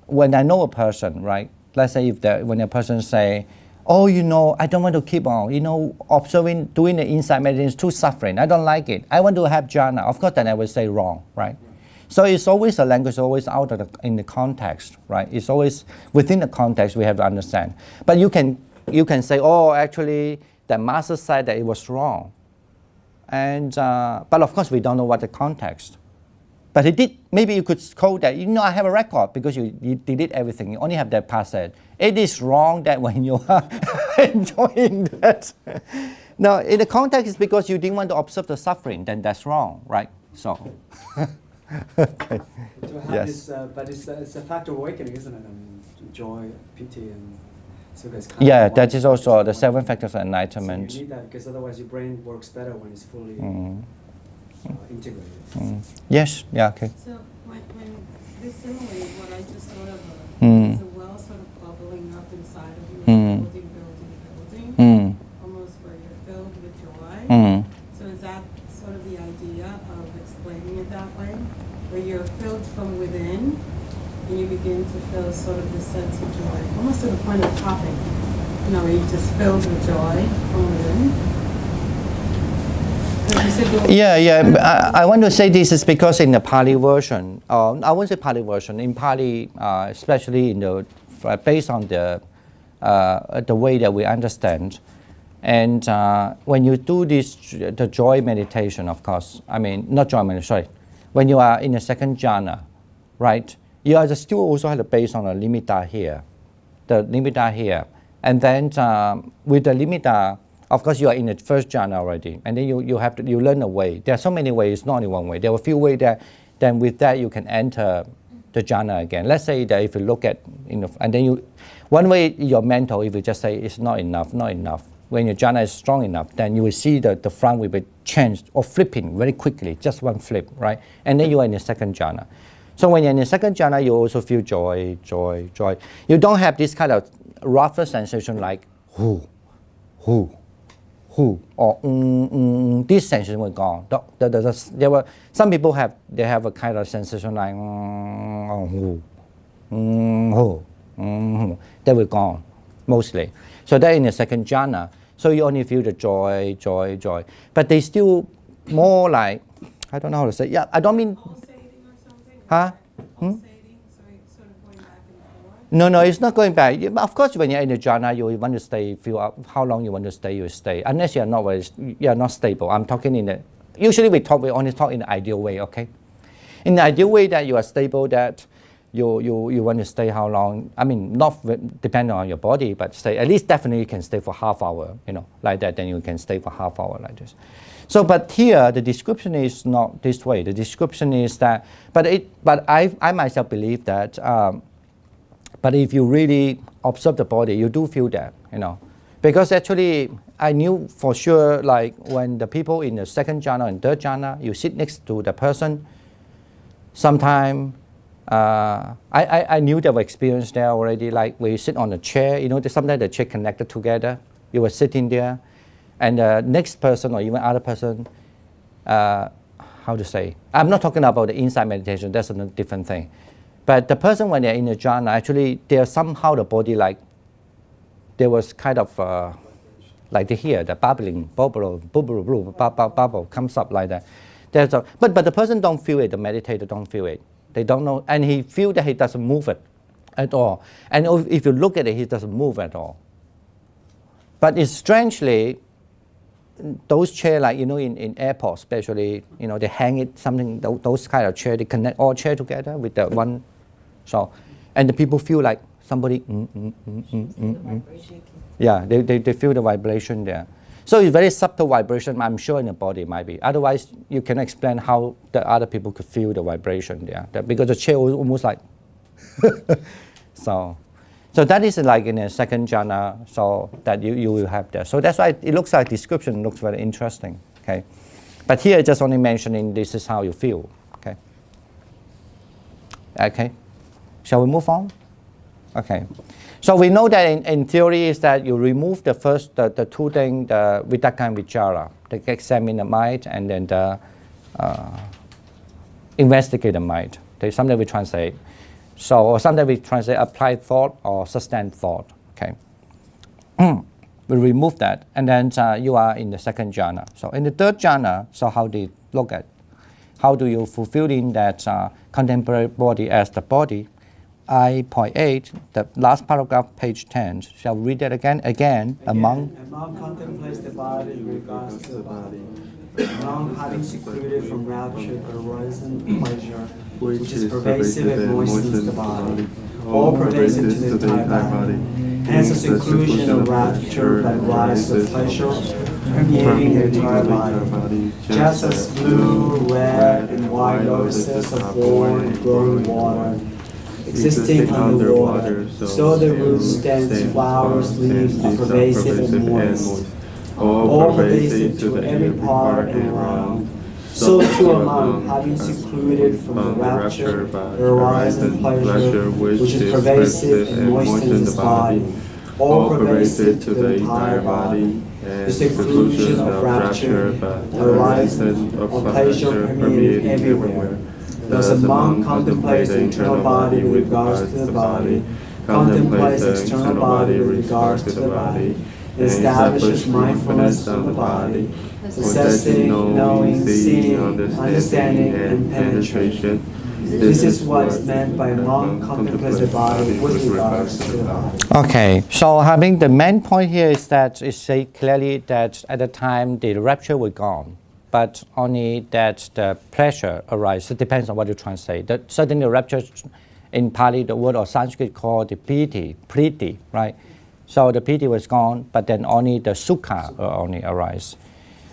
when I know a person, right? Let's say when a person say, oh, I don't want to keep on, observing, doing the insight meditation is too suffering. I don't like it. I want to have jhana. Of course, then I will say wrong, right? So it's always a language, always out in the context, right? It's always within the context we have to understand. But you can say, oh, actually, the master said that it was wrong. And but of course, we don't know what the context. But he did. Maybe you could quote that. I have a record because you delete everything. You only have that part said. It is wrong that when you are enjoying that. Now, in the context, it's because you didn't want to observe the suffering. Then that's wrong, right? So. Okay. To have Yes. this, but it's a factor of awakening, isn't it? I mean, joy, pity, and so there's kind Yeah, of that one is also factor. the 7 factors of So enlightenment. you need that because otherwise your brain works better when it's fully integrated. Yes. Yeah. Okay. So when this simile, what I just thought of Mm. is a well sort of bubbling up inside of you, Mm. building, almost where you're filled with joy. So is that sort of the idea of explaining it that way? Where you're filled from within and you begin to feel sort of this sense of joy, almost to the point of popping, where you're just filled with joy from within. Yeah. I want to say this is because in the Pali version, I won't say Pali version. In Pali, especially based on the way that we understand, and when you do the joy meditation, of course, I mean not joy meditation. Sorry, when you are in the second jhana, right? You are still also have to base on the limitar here, and then with the limitar. Of course, you are in the first jhana already, and then you learn a way. There are so many ways, not only one way. There are a few ways that, then with that you can enter the jhana again. Let's say that if you look at, and then one way your mental, if you just say it's not enough, not enough. When your jhana is strong enough, then you will see the front will be changed or flipping very quickly, just one flip, right? And then you are in the second jhana. So when you're in the second jhana, you also feel joy, joy, joy. You don't have this kind of rougher sensation like who, or this sensation will gone. There were some people have a kind of sensation like they will gone mostly. So they're in the second jhana. So you only feel the joy, joy, joy. But they still more like, I don't know how to say. Yeah, I don't mean. Pulsating or something? Huh? Pulsating, so it's sort of going back and forth? No, it's not going back. Of course, when you're in the jhana, you want to stay. Feel out how long you want to stay, you stay. Unless you are not stable. I'm talking in the. Usually we only talk in the ideal way. Okay, in the ideal way that you are stable, that you want to stay how long? I mean, not depending on your body, but stay at least definitely you can stay for half hour. Like that. Then you can stay for half hour like this. So, but here the description is not this way. The description is that, but I myself believe that. But if you really observe the body, you do feel that, because actually I knew for sure, like when the people in the second jhana and third jhana, you sit next to the person. Sometime I knew they were experienced there already. Like when you sit on a chair, sometimes the chair connected together. You were sitting there, and the next person or even other person, how to say? I'm not talking about the inside meditation. That's a different thing. But the person when they're in the jhana, actually, they're somehow the body like there was kind of like they hear the bubbling, bubble comes up like that. But the person don't feel it. The meditator don't feel it. They don't know, and he feel that he doesn't move it at all. And if you look at it, he doesn't move at all. But it's strangely, those chairs, like in airports, especially, they hang it something. Those kind of chairs, they connect all chairs together with the one. So, and the people feel like somebody. Yeah, they feel the vibration there. So it's very subtle vibration. I'm sure in the body it might be. Otherwise, you can explain how the other people could feel the vibration there. Because the chair was almost like. So that is like in a second jhana. So that you will have that. So that's why it looks like description looks very interesting. Okay, but here just only mentioning this is how you feel. Okay. Okay. Shall we move on? Okay. So we know that in theory is that you remove the first, the two things, the vitakka and vichara, the examine the mind and then the investigate the mind. Sometimes we translate. So or sometimes we translate applied thought or sustained thought. Okay. We remove that and then you are in the second jhana. So in the third jhana, so how do you look at? How do you fulfill in that contemporary body as the body? I.8, the last paragraph, page 10. Shall we read that again? Again, a monk contemplates the body in regards to the body. A monk, having secluded from rapture or arising pleasure, which is pervasive and moistens the body, all pervasive to the entire body. Hence the seclusion of rapture that rises of pleasure, permeating the entire body. Just as blue, red, and white lotuses are born and grow in water, existing underwater, so the roots, stems, flowers, leaves are pervasive and moist, all pervasive to every part and around. So too a monk, having secluded from the rapture, the arising pleasure, which is pervasive and moistens his body, all pervasive to the entire body. The seclusion of rapture, the arising of pleasure permeated everywhere. Thus a monk contemplates the internal body with regards to the body, contemplates the external body with regards to the body, and establishes mindfulness of the body, possessing, knowing, seeing, understanding, and penetration. This is what is meant by a monk contemplates the body with regards to the body. Okay, so having the main point here is that it says clearly that at the time the rapture was gone. But only that the pleasure arises. It depends on what you translate. Certainly the rapture in Pali, the word or Sanskrit called the priti, right? So the piti was gone, but then only the sukha only arise.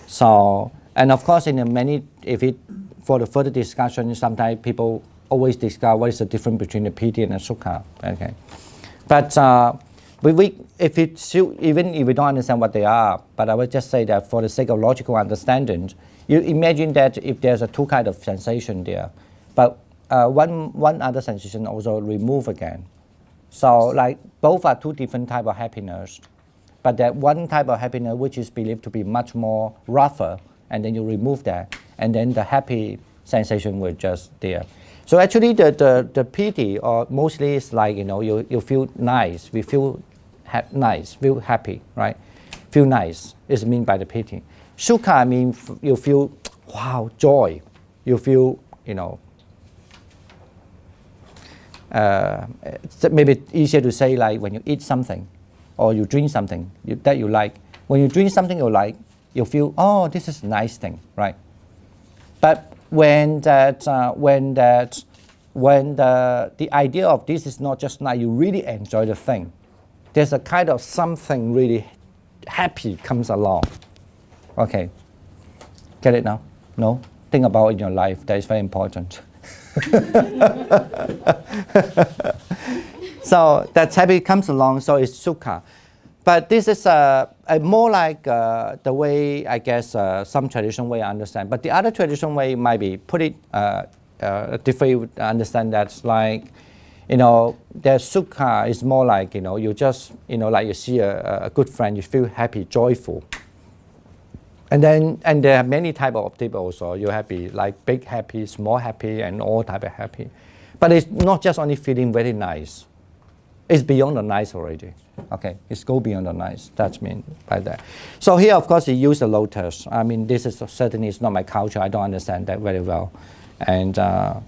So, and of course in the many, for the further discussion, sometimes people always discuss what is the difference between the piti and the sukha. Okay, but if even if we don't understand what they are, but I would just say that for the sake of logical understanding, you imagine that if there's a two kind of sensation there, but one other sensation also remove again. So like both are two different type of happiness, but that one type of happiness which is believed to be much more rougher, and then you remove that, and then the happy sensation will just there. So actually the piti or mostly is like, you feel nice, we feel nice, feel happy, right? Feel nice is mean by the piti. Sukha means you feel, wow, joy. You feel, maybe easier to say like when you eat something or you drink something that you like. When you drink something you like, you feel, oh, this is a nice thing, right? But when the idea of this is not just nice, you really enjoy the thing. There's a kind of something really happy comes along. Okay, get it now? No? Think about it in your life. That is very important. So that happy comes along, so it's sukha. But this is more like the way, I guess, some traditional way I understand. But the other traditional way might be put it a different way to understand that, like, the sukha is more like, you just, like you see a good friend, you feel happy, joyful. And there are many type of people also. You're happy, like big happy, small happy, and all type of happy. But it's not just only feeling very nice. It's beyond the nice already. Okay, it's go beyond the nice. That's mean by that. So here, of course, he used the lotus. I mean, this is certainly is not my culture. I don't understand that very well. And The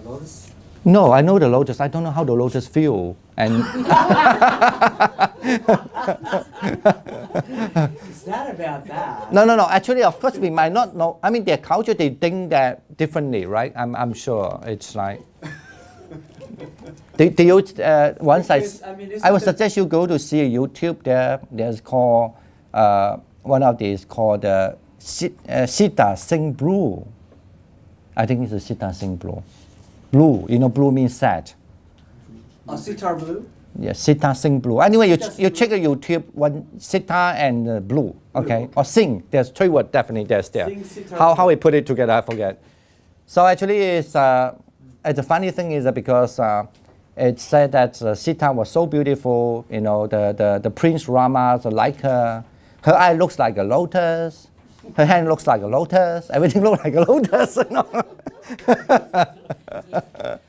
lotus? no, I know the lotus. I don't know how the lotus feel. And It's not about that. no. Actually, of course, we might not know. I mean, their culture, they think that differently, right? I'm sure it's like. Once Because, I would suggest you go to see a YouTube. There's called one of these called Sita Sing Blue. I think it's a Sita Sing Blue. Blue, blue means sad. Oh, sitar blue? Yeah, Sita Sing Blue. Anyway, Sita you Sing check a YouTube one Sita and blue. Okay, or sing. There's three words definitely. There's there. Sing, sitar, How we put it together, I forget. So actually, it's the funny thing is that because it said that Sita was so beautiful. The Prince Rama like her. Her eye looks like a lotus. Her hand looks like a lotus. Everything looks like a lotus.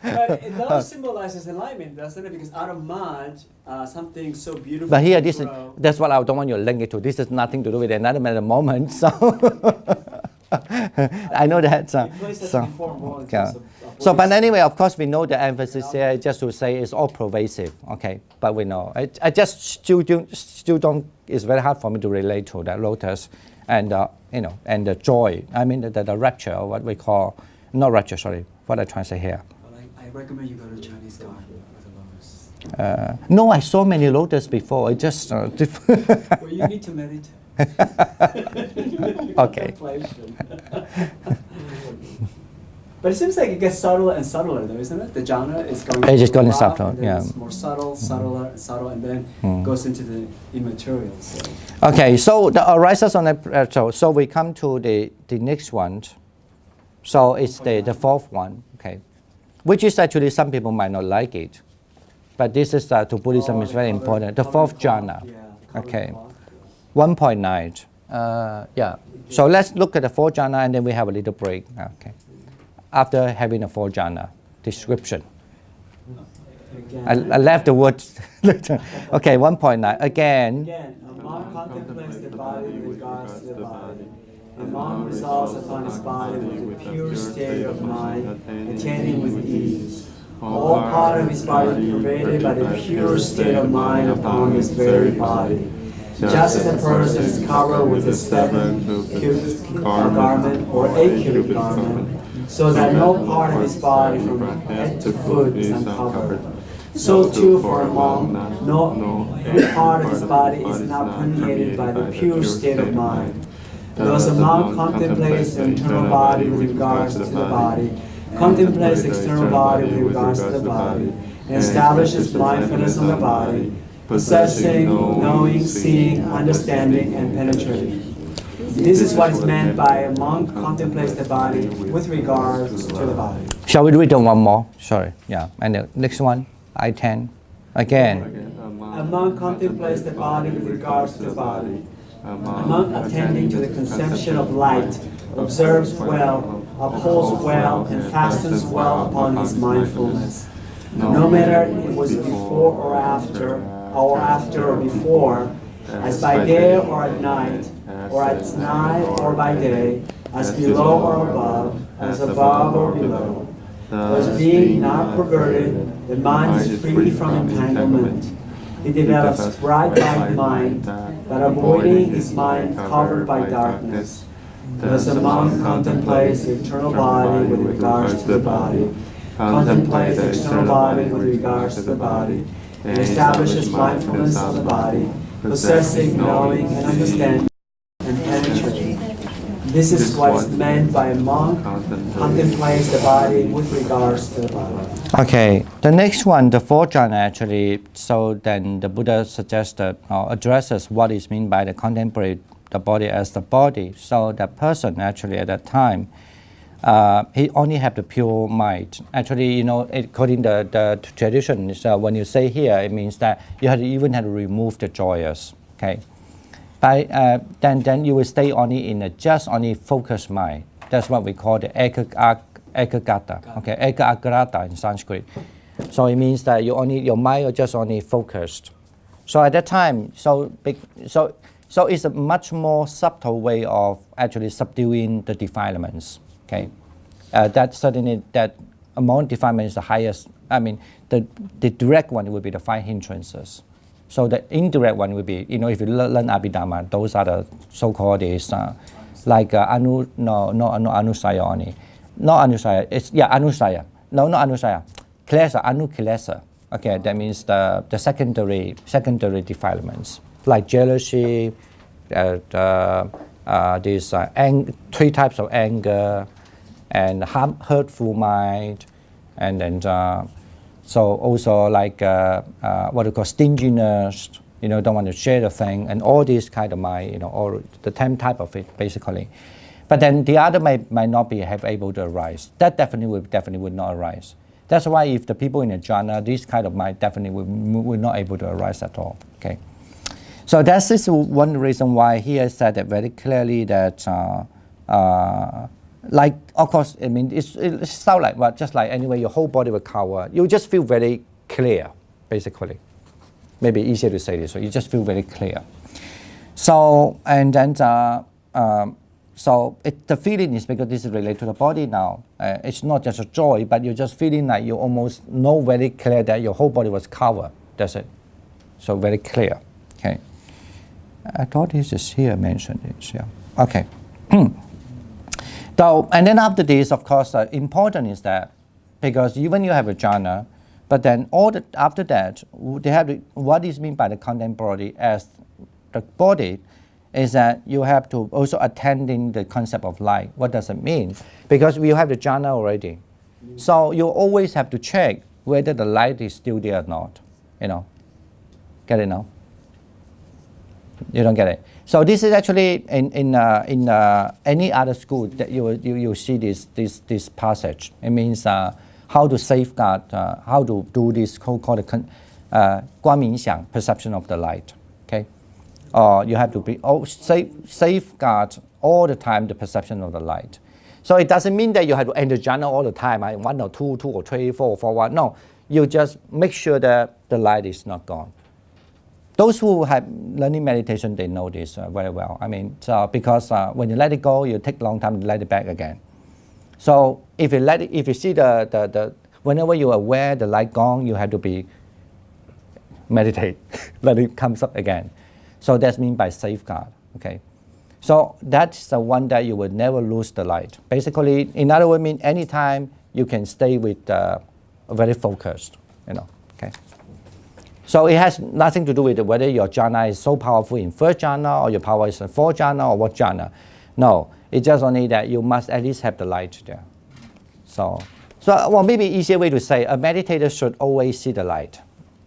But love symbolizes enlightenment, doesn't it? Because out of mud, something so beautiful. But here, can grow. that's what I don't want you to link it to. This has nothing to do with another moment. So I know that. You placed us before more in terms of So, but anyway, of course, we know the emphasis here just to say it's all pervasive. Okay, but we know. I just still don't. It's very hard for me to relate to that lotus, and and the joy. I mean the rapture, or what we call, not rapture. Sorry, what I try to say here. Well, I recommend you go to Chinese garden with a lotus. No, I saw many lotus before. It just Well, you need to meditate. Okay. Contemplation. But it seems like it gets subtler and subtler, though, isn't it? The jhana is going. It's just going rough, subtle, and then yeah. It's more subtle, subtler, and subtle, and then goes into the immaterial. So. Okay, so the arises on the so we come to the next one. So it's the fourth one, okay, which is actually some people might not like it, but this is to Buddhism is very important. The fourth jhana, okay, 1.9. Yeah. So let's look at the fourth jhana and then we have a little break. Okay. After having the fourth jhana description. I left the word. Okay, 1.9. Again. Again, a monk contemplates the body in regards to the body. A monk resolves upon his body with a pure state of mind, attaining with ease. All part of his body pervaded by the pure state of mind upon his very body. Just as a person is covered with a 7-cubit garment or 8-cubit garment, so that no part of his body from head to foot is uncovered. So too for a monk, no part of his body is not permeated by the pure state of mind. Thus a monk contemplates the internal body with regards to the body, contemplates the external body with regards to the body, and establishes mindfulness on the body, possessing, knowing, seeing, understanding, and penetrating. This is what is meant by a monk contemplates the body with regards to the body. Shall we read them one more? Sorry, yeah. And the next one, I-10. Again. A monk contemplates the body with regards to the body. A monk attending to the conception of light observes well, upholds well, and fastens well upon his mindfulness. No matter it was before or after or before, as by day or at night, or at night or by day, as below or above, as above or below. Thus being not perverted, the mind is free from entanglement. It develops bright mind, but avoiding his mind covered by darkness. Thus a monk contemplates the internal body with regards to the body, contemplates the external body with regards to the body, and establishes mindfulness on the body, possessing, knowing, and understanding, and penetrating. This is what is meant by a monk contemplates the body with regards to the body. Okay, the next one, the fourth jhana actually, so then the Buddha suggested or addresses what is meant by the contemplate the body as the body. So the person actually at that time, he only have the pure mind. Actually, you know, according to the tradition, so when you say here, it means that you even have to remove the joyous, okay? Then you will stay only in a just only focused mind. That's what we call the ekagata. Okay, ekagrata in Sanskrit. So it means that your mind is just only focused. So at that time, so it's a much more subtle way of actually subduing the defilements. Okay, that certainly that among defilements is the highest. I mean, the direct one would be the 5 hindrances. So the indirect one would be, you know, if you learn Abhidhamma, those are the so-called like anusaya only. Not anusaya, anusaya. No, not anusaya. Kilesa, kilesa. Okay, that means the secondary defilements, like jealousy, these 3 types of anger, and hurtful mind, and then so also like what we call stinginess, you know, don't want to share the thing, and all these kind of mind, you know, all the 10 type of it basically. But then the other might not be able to arise. That definitely would not arise. That's why if the people in a jhana, this kind of mind definitely would not able to arise at all. Okay. So that is one reason why he said that very clearly that like, of course, I mean, it sounds like, well, just like anyway, your whole body will cover. You just feel very clear, basically. Maybe easier to say this, so you just feel very clear. So, and then, the feeling is because this is related to the body now. It's not just a joy, but you're just feeling like you almost know very clear that your whole body was covered. That's it. So very clear, okay. I thought this is here mentioned, it, yeah. Okay. So, and then after this, of course, important is that because even you have a jhana, but then after that, they have what is meant by the contemporary as the body is that you have to also attending the concept of light. What does it mean? Because we have the jhana already. So you always have to check whether the light is still there or not. You know, get it now? You don't get it. So this is actually in any other school that you see this passage. It means how to safeguard, how to do this called perception of the light. Okay, you have to be safeguard all the time the perception of the light. So it doesn't mean that you have to enter jhana all the time. 1 or 2, 2 or 3, 4, 4, 1. No, you just make sure that the light is not gone. Those who have learning meditation, they know this very well. I mean, so because when you let it go, you take a long time to let it back again. So if you see whenever you are aware the light gone, you have to be meditate, let it comes up again. So that's mean by safeguard. Okay, so that's the one that you will never lose the light. Basically, in other words, mean anytime you can stay with very focused. You know. Okay. So it has nothing to do with whether your jhana is so powerful in first jhana or your power is in fourth jhana or what jhana. No, it's just only that you must at least have the light there. So So, well, maybe easier way to say a meditator should always see the light.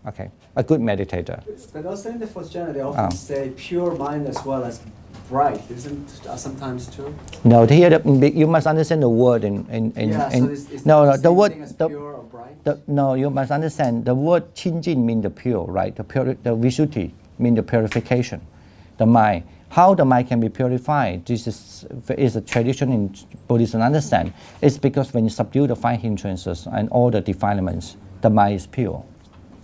Okay, a good meditator. But also in the fourth jhana, they often say pure mind as well as bright, isn't sometimes true? No, here you must understand the word in So it's no, the the same word thing as pure or bright? no, you must understand the word Qinjin means the pure, right? The Visuddhi means the purification, the mind. How the mind can be purified? This is a tradition in Buddhism. Understand? It's because when you subdue the five hindrances and all the defilements, the mind is pure.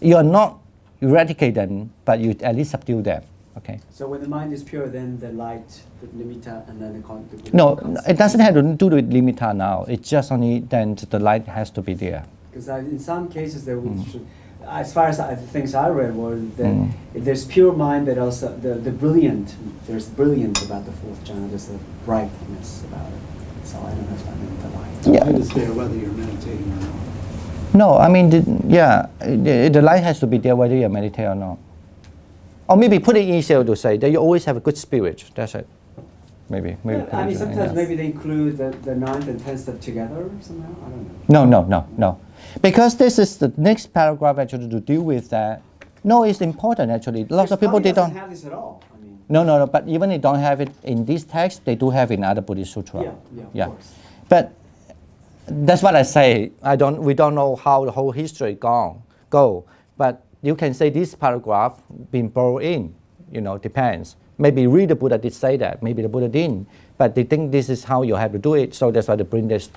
You are not eradicate them, but you at least subdue them. Okay. So when the mind is pure, then the light, the nimitta, and then the No, it doesn't have to do with limita now. It's just only then the light has to be there. Because in some cases, there should, as far as the things I read were that if there's pure mind, but also the brilliant. There's brilliance about the fourth jhana. There's a brightness about it. So I don't know if that meant the light. The Yeah. light is there whether you're meditating or not. No, I mean, the light has to be there whether you meditate or not. Or maybe put it easier to say that you always have a good spirit. That's it. Maybe. Yeah, put I it mean, that way, sometimes yeah. maybe they include the ninth and tenth step together somehow. I don't know. No. Because this is the next paragraph actually to deal with that. No, it's important actually. Lots of people Pali they don't. doesn't have this at all. I mean, No. But even they don't have it in this text, they do have in other Buddhist sutra. yeah, of course. But that's what I say. We don't know how the whole history go. But you can say this paragraph been brought in. Depends. Maybe read the Buddha did say that. Maybe the Buddha didn't. But they think this is how you have to do it. So that's why they bring this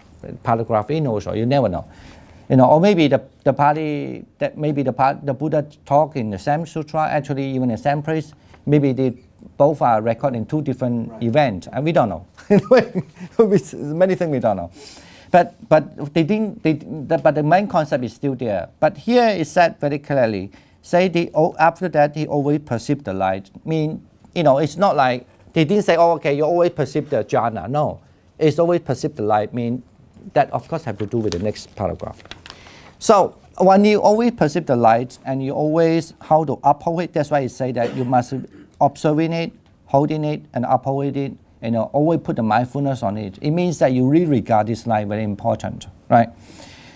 paragraph in also. You never know. Or maybe the party that maybe the Buddha talk in the same sutra, actually even in the same place, maybe they both are recorded in two different events, and we don't know. Many things we don't know. But they didn't. But the main concept is still there. But here it said very clearly. Say after that he always perceived the light. It's not like they didn't say, you always perceive the jhana. No, it's always perceive the light. That of course have to do with the next paragraph. So when you always perceive the light and you always how to uphold it, that's why it say that you must observing it, holding it, and uphold it. Always put the mindfulness on it. It means that you really regard this light very important, right?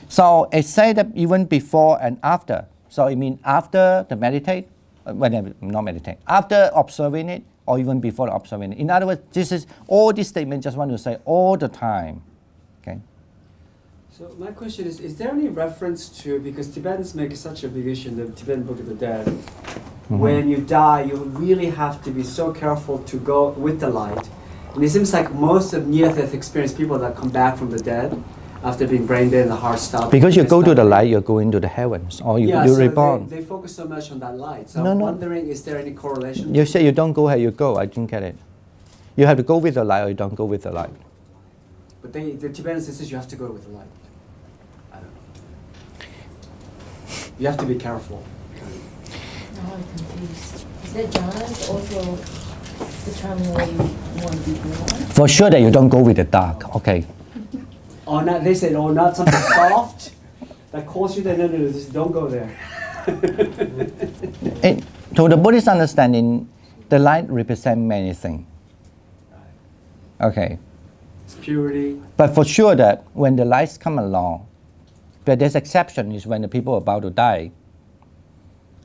So it say that even before and after. So it means after the meditate, not meditate, after observing it, or even before observing it. In other words, this is all these statements. Just want to say all the time. Okay. So my question is there any reference to, because Tibetans make such a big issue in the Tibetan Book of the Dead, when you die, you really have to be so careful to go with the light. And it seems like most of near-death experience people that come back from the dead, after being brain dead and the heart stops. Because you go to the light, you're going to the heavens, or you so reborn. They focus so much on that light. So No, I'm no. wondering, is there any correlation? You say you don't go where you go. I didn't get it. You have to go with the light, or you don't go with the light. But the Tibetans says you have to go with the light. I don't know. You have to be careful. Now I'm confused. Is that jhana also determine where you want to be born? For sure that you don't go with the dark. Okay. Oh, not, they said, not something soft that calls you there. No, just don't go there. To the Buddhist understanding, the light represents many things. Okay. It's purity. But for sure that when the lights come along, but there's exception is when the people are about to die.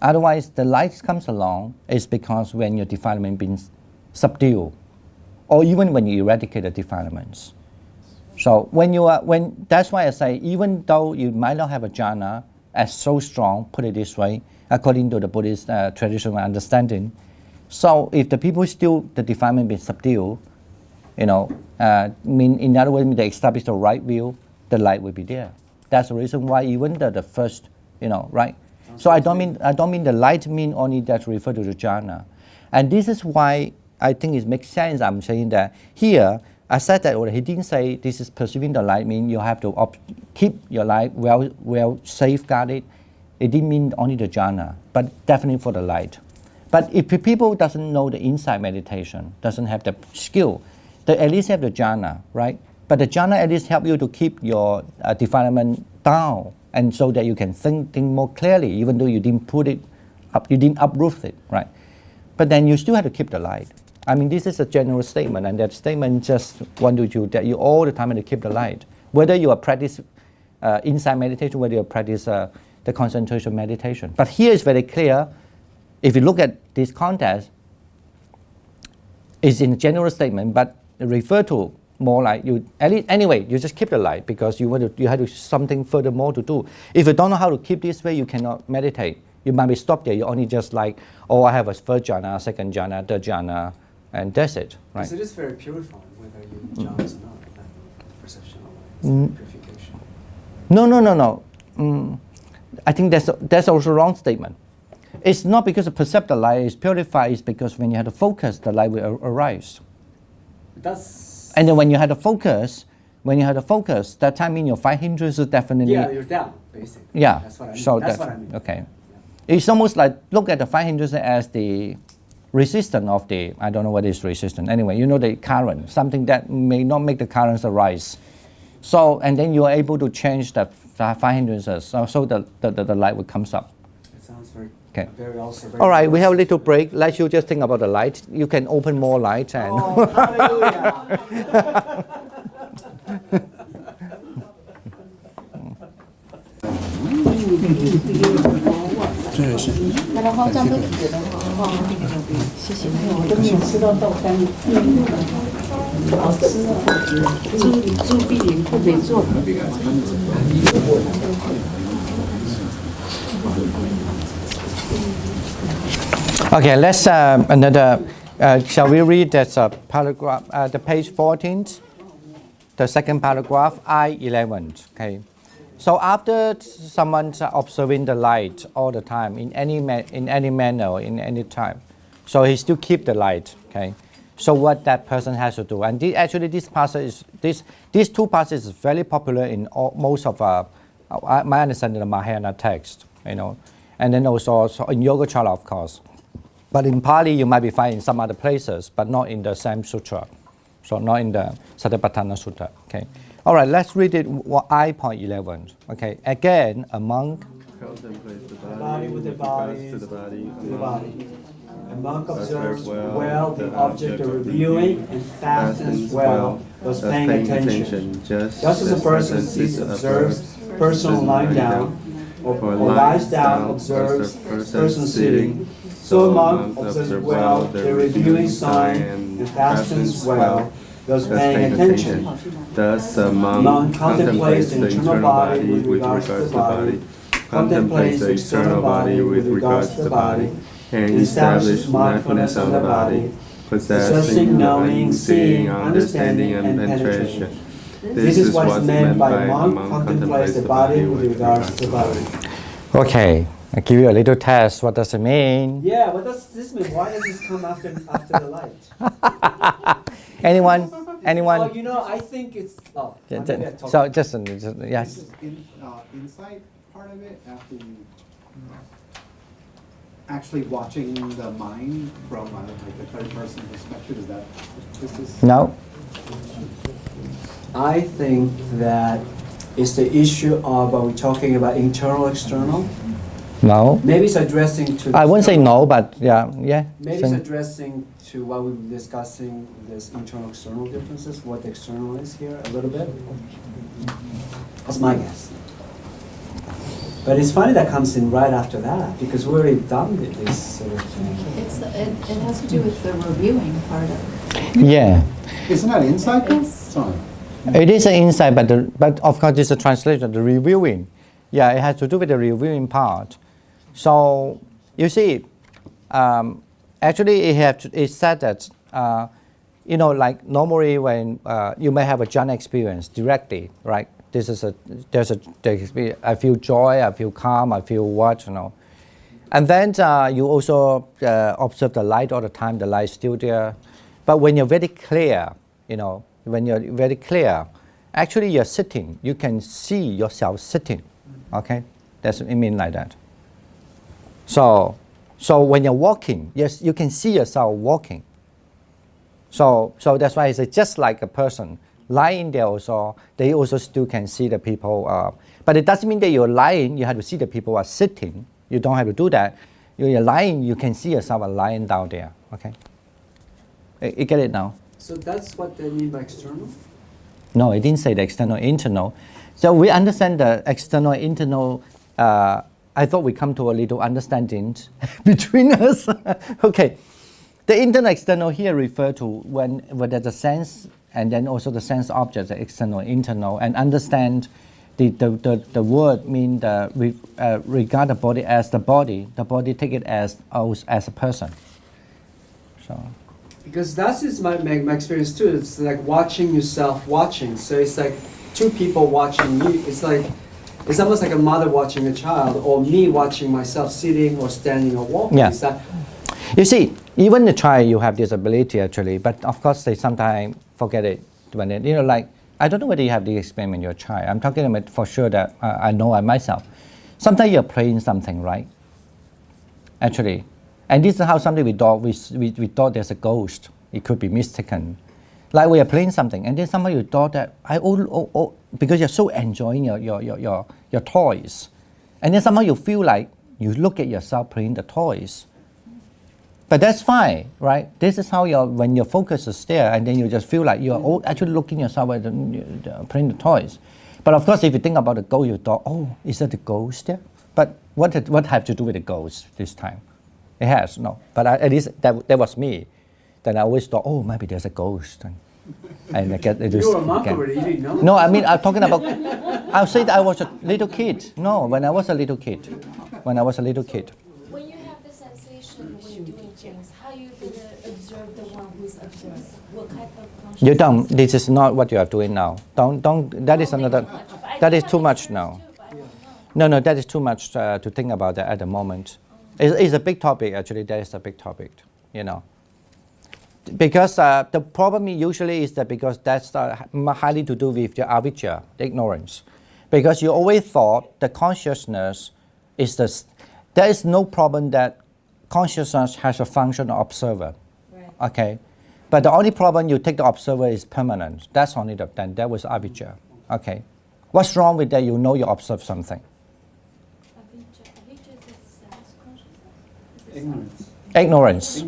Otherwise, the light comes along is because when your defilement been subdued, or even when you eradicate the defilements. So that's why I say, even though you might not have a jhana as so strong, put it this way, according to the Buddhist traditional understanding. So if the people still, the defilement been subdued, in other words, they establish the right view, the light will be there. That's the reason why even the first, right? So I don't mean the light mean only that refer to the jhana. And this is why I think it makes sense. I'm saying that here, I said that he didn't say this is perceiving the light mean you have to keep your light well safeguarded. It didn't mean only the jhana, but definitely for the light. But if people doesn't know the inside meditation, doesn't have the skill, they at least have the jhana, right? But the jhana at least help you to keep your defilement down, and so that you can think more clearly, even though you didn't put it up, you didn't uproot it, right? But then you still have to keep the light. I mean, this is a general statement, and that statement just want you that you all the time have to keep the light. Whether you are practice insight meditation where you practice the concentration meditation. But here it's very clear. If you look at this context, it's in a general statement, but refer to more like you. Anyway, you just keep the light because you have to do something furthermore to do. If you don't know how to keep this way, you cannot meditate. You might be stopped there. You only just like, oh, I have a first jhana, second jhana, third jhana, and that's it, right? Because it is very purifying, whether you jhanas or not. Perception, purification. No. I think that's also a wrong statement. It's not because the percept the light is purified. It's because when you have to focus, the light will arise. And then when you have to focus, that time in your 5 hindrances is definitely. Yeah, you're down, basically. Yeah. That's what I mean. So that's what I mean. Okay. Yeah. It's almost like look at the 5 hindrances as the resistance of the, I don't know what is resistance. Anyway, you know the current, something that may not make the currents arise. So, and then you are able to change the 5 hindrances. So the light will come up. It sounds very, okay. Very also very. All right, we have a little break. Let you just think about the light. You can open more light and. Oh, hallelujah. Okay, let's another. Shall we read that paragraph, the page 14, the second paragraph, I-11. Okay. So after someone's observing the light all the time in any manner, in any time, so he still keep the light. Okay. So what that person has to do, and this passage is these two passages is very popular in most of my understanding of Mahayana text, you know, and then also in Yogacara, of course. But in Pali, you might be finding some other places, but not in the same sutra. So not in the Satipatthana Sutta. Okay. All right, let's read it. I.11. Okay. Again, a monk contemplates the body with the body, to the body, the body. A monk observes well the object of reviewing and fastens well, thus paying attention. Just as a person sees, observes person lying down, or lies down, observes person sitting, so a monk observes well the reviewing sign and fastens well, thus paying attention. Thus a monk contemplates the internal body with regards to the body, contemplates the external body with regards to the body, and establishes mindfulness on the body, possessing, knowing, seeing, understanding, and penetration. This is what is meant by monk contemplates the body with regards to the body. Okay, I'll give you a little test. What does it mean? Yeah, what does this mean? Why does this come after the light? Anyone? Oh, you know, I think it's. Oh, so just yes. This is insight part of it after you actually watching the mind from like a third person perspective. Is that this is? No. I think that it's the issue of, are we talking about internal, external? No. Maybe it's addressing to. I wouldn't say no, but yeah. Maybe it's addressing to what we were discussing, this internal, external differences, what the external is here a little bit. That's my guess. But it's funny that comes in right after that, because we already done this sort of thing. It has to do with the reviewing part of it. Yeah. Isn't that insight though? Sorry. It is an insight, but of course it's a translation, the reviewing. Yeah, it has to do with the reviewing part. So you see, actually it's said that, you know, like normally when you may have a jhana experience directly, right? I feel joy, I feel calm, I feel what, you know. And then you also observe the light all the time, the light is still there. But when you're very clear, you know, when you're very clear, actually you're sitting, you can see yourself sitting, okay? That's what it means like that. So when you're walking, yes, you can see yourself walking. So that's why it's just like a person lying there also, they also still can see the people. But it doesn't mean that you're lying, you have to see the people are sitting. You don't have to do that. You're lying, you can see yourself lying down there, okay? You get it now? So that's what they mean by external? No, it didn't say the external, internal. So we understand the external and internal. I thought we come to a little understanding between us. Okay. The internal external here refer to when there's a sense and then also the sense object, the external internal, and understand the word mean regard the body as the body take it as a person. So Because that is my experience too. It's like watching yourself watching. So it's like two people watching you. It's almost like a mother watching a child, or me watching myself sitting or standing or walking. Yeah. It's that, you see, even the child you have this ability actually, but of course they sometimes forget it when they, like I don't know whether you have the experience when you're a child. I'm talking about for sure that I know I myself. Sometimes you're playing something, right? Actually, and this is how something we thought there's a ghost. It could be mistaken. Like we are playing something, and then somehow you thought that because you're so enjoying your toys, and then somehow you feel like you look at yourself playing the toys. But that's fine, right? This is how when your focus is there, and then you just feel like you're actually looking yourself at playing the toys. But of course, if you think about the ghost, you thought, oh, is that the ghost there? But what have to do with the ghost this time? It has, no. But at least that was me. Then I always thought, oh, maybe there's a ghost. And I get it. you were a monk already, you didn't know. No, I mean, I'm talking about, I'll say that I was a little kid. No, when I was a little kid. When you have the sensation when you're doing things, how are you going to observe the one who's observed? What type of consciousness? You don't, this is not what you are doing now. Don't, that is another, that is too much now. No, that is too much to think about that at the moment. It's a big topic, actually. That is a big topic, Because the problem usually is that because that's highly to do with your avijja, the ignorance. Because you always thought the consciousness is there is no problem that consciousness has a function of observer. Right. Okay? But the only problem you take the observer is permanent. That's only then that was avijja. Okay? What's wrong with that? You know you observe something. Avijja is self-consciousness. Ignorance.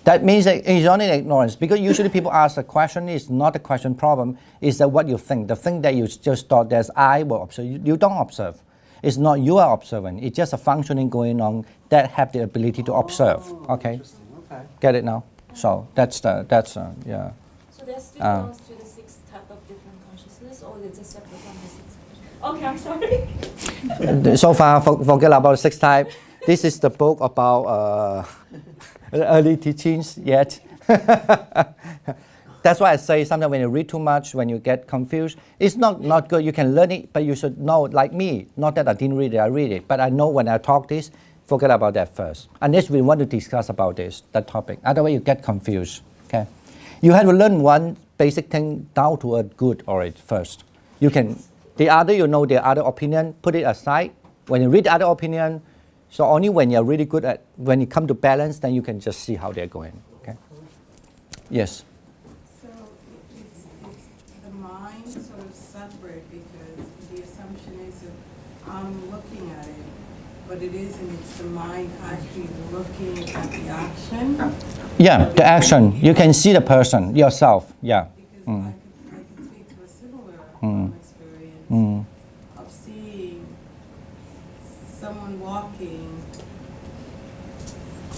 That means that it's only ignorance. Because usually people ask the question is not the question problem, is that what you think. The thing that you just thought there's I will observe. You don't observe. It's not you are observing. It's just a functioning going on that have the ability to observe. Okay? Okay. Get it now? So that's yeah. So that still belongs to the six type of different consciousness, or it's a separate from the six consciousness? Okay, I'm sorry. So far, forget about the six type. This is the book about early teachings yet. That's why I say sometimes when you read too much, when you get confused, it's not good. You can learn it, but you should know, like me, not that I didn't read it, I read it. But I know when I talk this, forget about that first. Unless we want to discuss about that topic. Otherwise you get confused, okay? You have to learn one basic thing down to a good already first. You can, the other opinion, put it aside. When you read the other opinion, so only when you're really good at, when you come to balance, then you can just see how they're going, okay? Yes? So it's the mind sort of separate because the assumption is that I'm looking at it, but it isn't. It's the mind actually looking at the action. Yeah, the action. You can see the person, yourself, yeah. Because I could speak to a similar experience of seeing someone walking,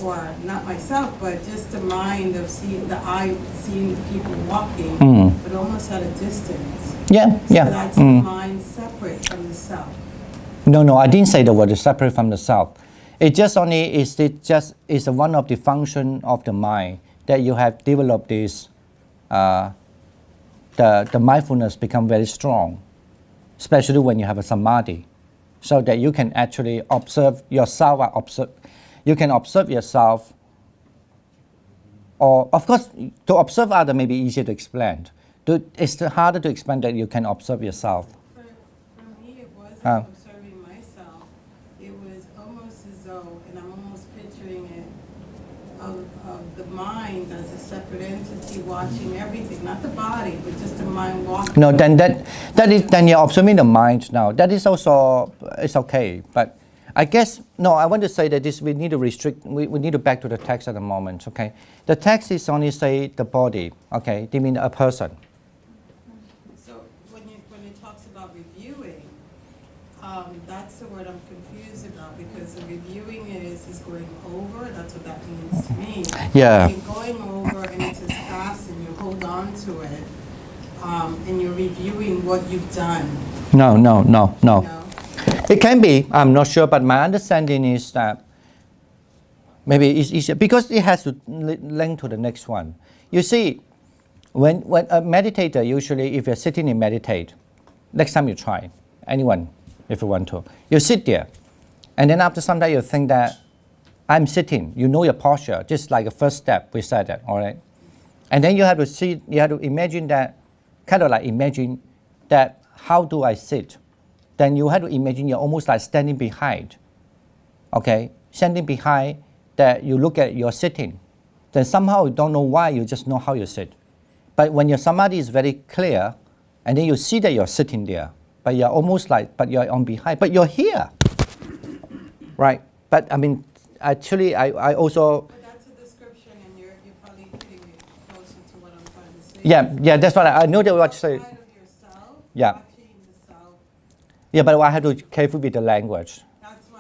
or not myself, but just the mind of seeing the eye, seeing people walking, but almost at a distance. Yeah, So yeah. that's the mind separate from the self. No, I didn't say the word is separate from the self. It just only is one of the function of the mind that you have developed this. The mindfulness become very strong, especially when you have a samadhi, so that you can actually observe yourself. You can observe yourself. Or of course, to observe others may be easier to explain. It's harder to explain that you can observe yourself. For me, it wasn't observing myself. It was almost as though, and I'm almost picturing it, of the mind as a separate entity watching everything, not the body, but just the mind walking. No, then you're observing the mind now. That is also, it's okay. But I guess, no, I want to say that this we need to restrict, we need to back to the text at the moment, okay? The text is only say the body, okay? They mean a person. So when it talks about reviewing, that's the word I'm confused about, because the reviewing is going over, that's what that means to me. Yeah. You're going over and it's as fast and you hold on to it, and you're reviewing what you've done. No. You know? It can be, I'm not sure, but my understanding is that maybe it's easier because it has to link to the next one. You see, when a meditator, usually if you're sitting and meditate, next time you try, anyone, if you want to, you sit there, and then after some time you think that I'm sitting, you know your posture, just like a first step, we said that, all right? And then you have to imagine that, kind of like imagine that, how do I sit? Then you have to imagine you're almost like standing behind, okay? Standing behind that you look at your sitting. Then somehow you don't know why, you just know how you sit. But when your samadhi is very clear, and then you see that you're sitting there, but you're almost like, but you're on behind, but you're here, right? But I mean, actually, I also... But that's a description, and you're probably putting it closer to what I'm trying to say. Yeah, that's what I know that what you say. Outside of yourself, Yeah. watching the self. Yeah, but I have to be careful with the language.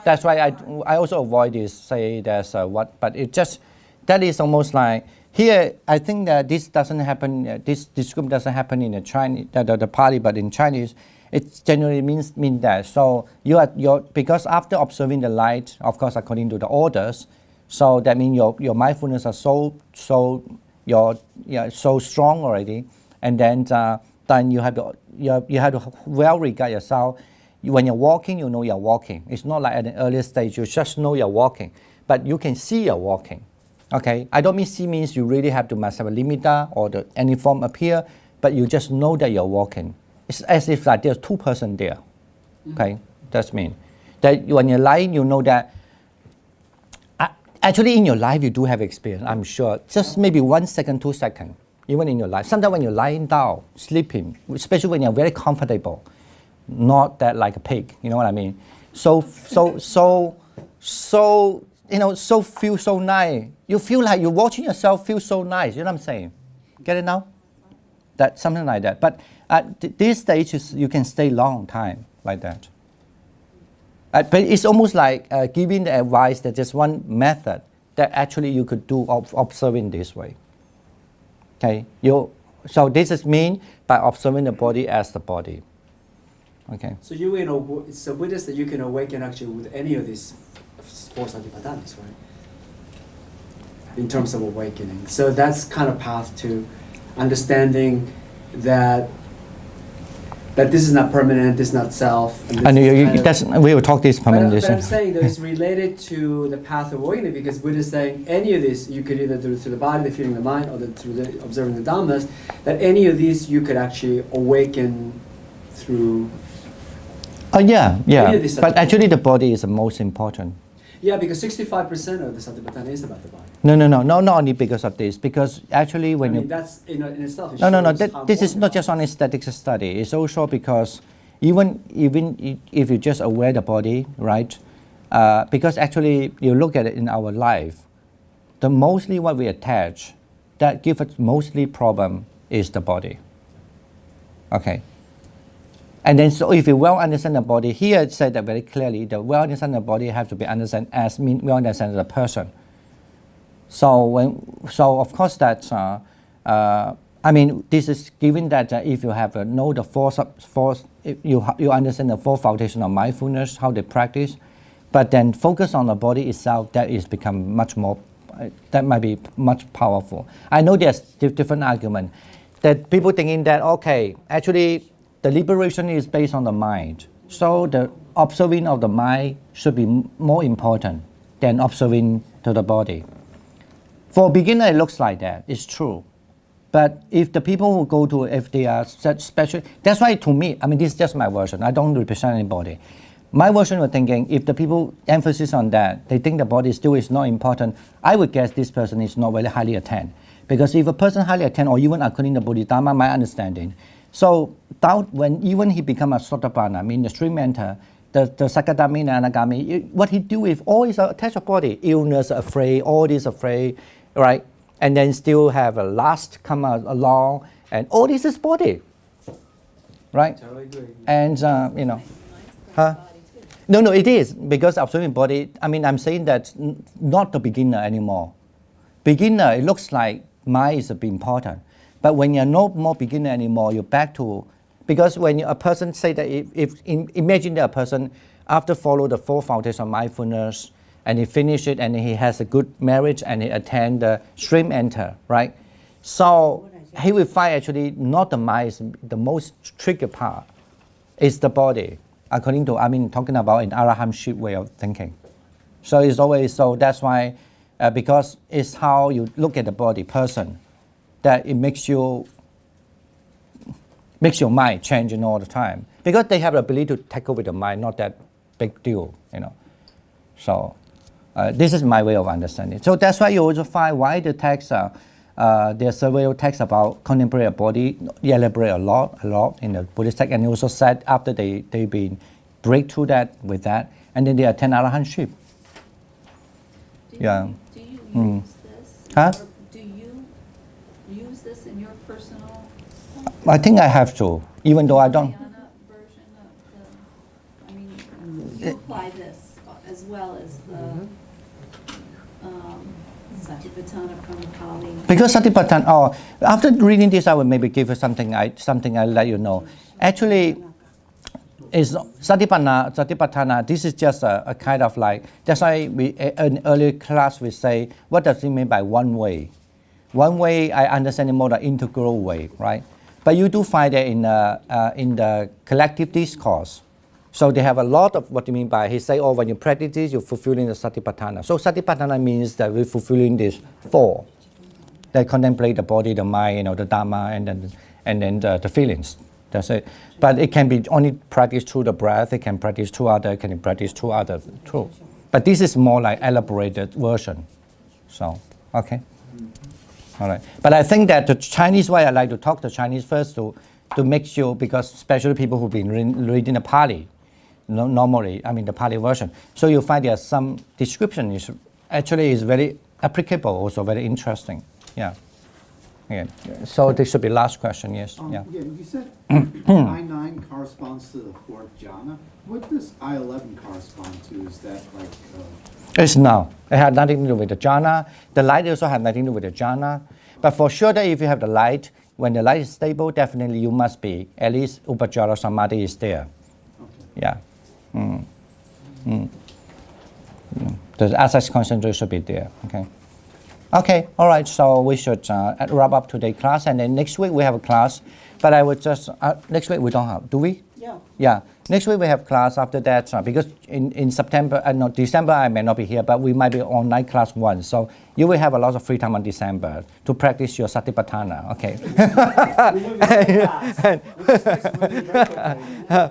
That's why I also avoid this, say there's what, but it just, that is almost like, here, I think that this doesn't happen, this group doesn't happen in the Chinese, the Pali, but in Chinese, it generally mean that. So you're because after observing the light, of course, according to the orders, so that means your mindfulness are so strong already, and then you have to well regard yourself. When you're walking, you know you're walking. It's not like at an earlier stage, you just know you're walking, but you can see you're walking. Okay, I don't mean see means you really have to must have a limiter or any form appear, but you just know that you're walking. It's as if like there's two persons there. Okay, that's mean that when you're lying, you know that. Actually, in your life, you do have experience. I'm sure. Just maybe 1 second, 2 seconds, even in your life. Sometimes when you're lying down, sleeping, especially when you're very comfortable. Not that like a pig, you know what I mean? So feel so nice. You feel like you're watching yourself feel so nice, you know what I'm saying? Get it now? That something like that. But at this stage, you can stay long time like that. But it's almost like giving the advice that just one method that actually you could do of observing this way. Okay, so this is mean by observing the body as the body. Okay. So it's a witness that you can awaken actually with any of these four satipatthana's, right? In terms of awakening. So that's kind of path to understanding that this is not permanent, this is not self. And we will talk this permanent. But I'm saying that it's related to the path of awakening, because Buddha is saying any of this you could either do through the body, the feeling of the mind, or through the observing the Dhammas, that any of these you could actually awaken through. Yeah. But actually the body is the most important. Yeah, because 65% of the satipatthana is about the body. No, not only because of this, because actually when that's in itself. No. This is not just only static study. It's also because even if you just aware the body, right? Because actually you look at it in our life, the mostly what we attach that give us mostly problem is the body. Okay. And then, so if you well understand the body, here it said that very clearly, the well understand the body have to be understood as well understand the person. So of course that, this is given that if you have know the you understand the four foundation of mindfulness, how they practice, but then focus on the body itself, that is become much more, that might be much powerful. I know there's different argument that people thinking that, okay, actually, the liberation is based on the mind. So the observing of the mind should be more important than observing to the body. For a beginner, it looks like that. It's true. But if the people who go to, if they are such special, that's why to me, this is just my version. I don't represent anybody. My version of thinking, if the people emphasis on that, they think the body still is not important, I would guess this person is not very highly attend. Because if a person highly attend, or even according to Bodhidharma, my understanding, so when even he become a Sotapanna, the stream mentor, the Sakadami and Anagami, what he do with all his attached body, illness, afraid, all this afraid, right? And then still have a lust come along, and all this is body. right? Totally agree. And huh? No, it is because observing body. I mean, I'm saying that not the beginner anymore. Beginner, it looks like mind is a bit important, but when you're no more beginner anymore, you're back to because when a person say that imagine that a person after follow the 4 foundations of mindfulness and he finish it and he has a good marriage and he attend the stream enter, right? So he will find actually not the mind is the most trigger part, it's the body. According to, talking about an arahantship way of thinking. So it's always, so that's why, because it's how you look at the body person, that it makes your mind changing all the time. Because they have the ability to take over the mind, not that big deal, So this is my way of understanding. So that's why you also find why the text, there's several texts about contemplating a body, elaborate a lot in the Buddhist text, and he also said after they've been break through that with that, and then they attend arahantship. Do Yeah. Do you use this? Huh? Do you use this in your personal? I think I have to, even though I don't. Mahayana version of the, I mean, you apply this as well as the Satipatthana from Pali. Because Satipatthana, after reading this, I will maybe give you something I'll let you know. Actually, is Satipatthana, this is just a kind of like, that's why in earlier class we say, what does it mean by one way? One way, I understand it more the integral way, right? But you do find that in the collective discourse. So they have a lot of what you mean by, he say, when you practice this, you're fulfilling the Satipatthana. So Satipatthana means that we're fulfilling these 4. They contemplate the body, the mind, the Dharma, and then the feelings. That's it. But it can be only practiced through the breath, it can practice through other, through. But this is more like elaborated version. So, okay. All right. But I think that the Chinese way, I like to talk to Chinese first to make sure, because especially people who've been reading the Pali, normally, the Pali version. So you find there's some description is very applicable, also very interesting. Yeah. Yeah. So this should be last question, yes. Yeah. You said I9 corresponds to the 4th jhana. What does I11 correspond to? Is that like... It's no. It had nothing to do with the jhana. The light also had nothing to do with the jhana. But for sure that if you have the light, when the light is stable, definitely you must be, at least Upajjhara Samadhi is there. Okay. Yeah. The access concentration should be there. Okay. Okay, all right, so we should wrap up today's class, and then next week we have a class, but I would just, next week we don't have, do we? Yeah. Yeah, next week we have class after that, because in September, no, December I may not be here, but we might be online class 1, so you will have a lot of free time on December to practice your Satipatthana, okay?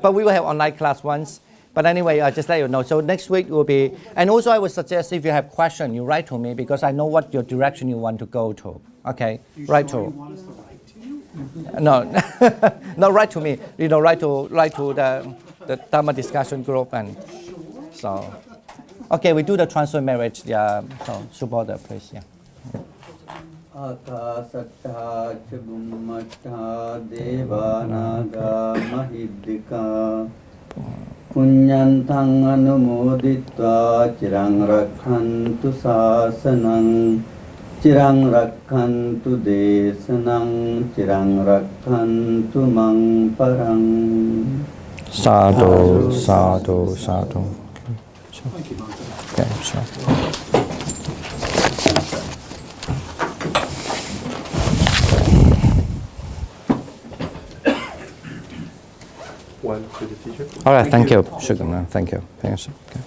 But we will have online class once. But anyway, just let you know. So next week will be, and also I would suggest if you have questions, you write to me because I know what your direction you want to go to. Okay, write to. You want us to write to you? No, no, write to me. Write to the Dharma discussion group, and so. Okay, we do the transfer marriage. Yeah, so support that, please. Yeah. Akasatta Chubumata Devanaga Mahidika Punyantang Anumoditva Chirang Rakhantu Sasanang Chirang Rakhantu Desanang Chirang Rakhantu Mang Parang. Sadhu, sadhu, sadhu. Thank you, Bhante. Okay, sure. One to the teacher. All right, thank you, Sugar. Thank you. Thank you. Okay.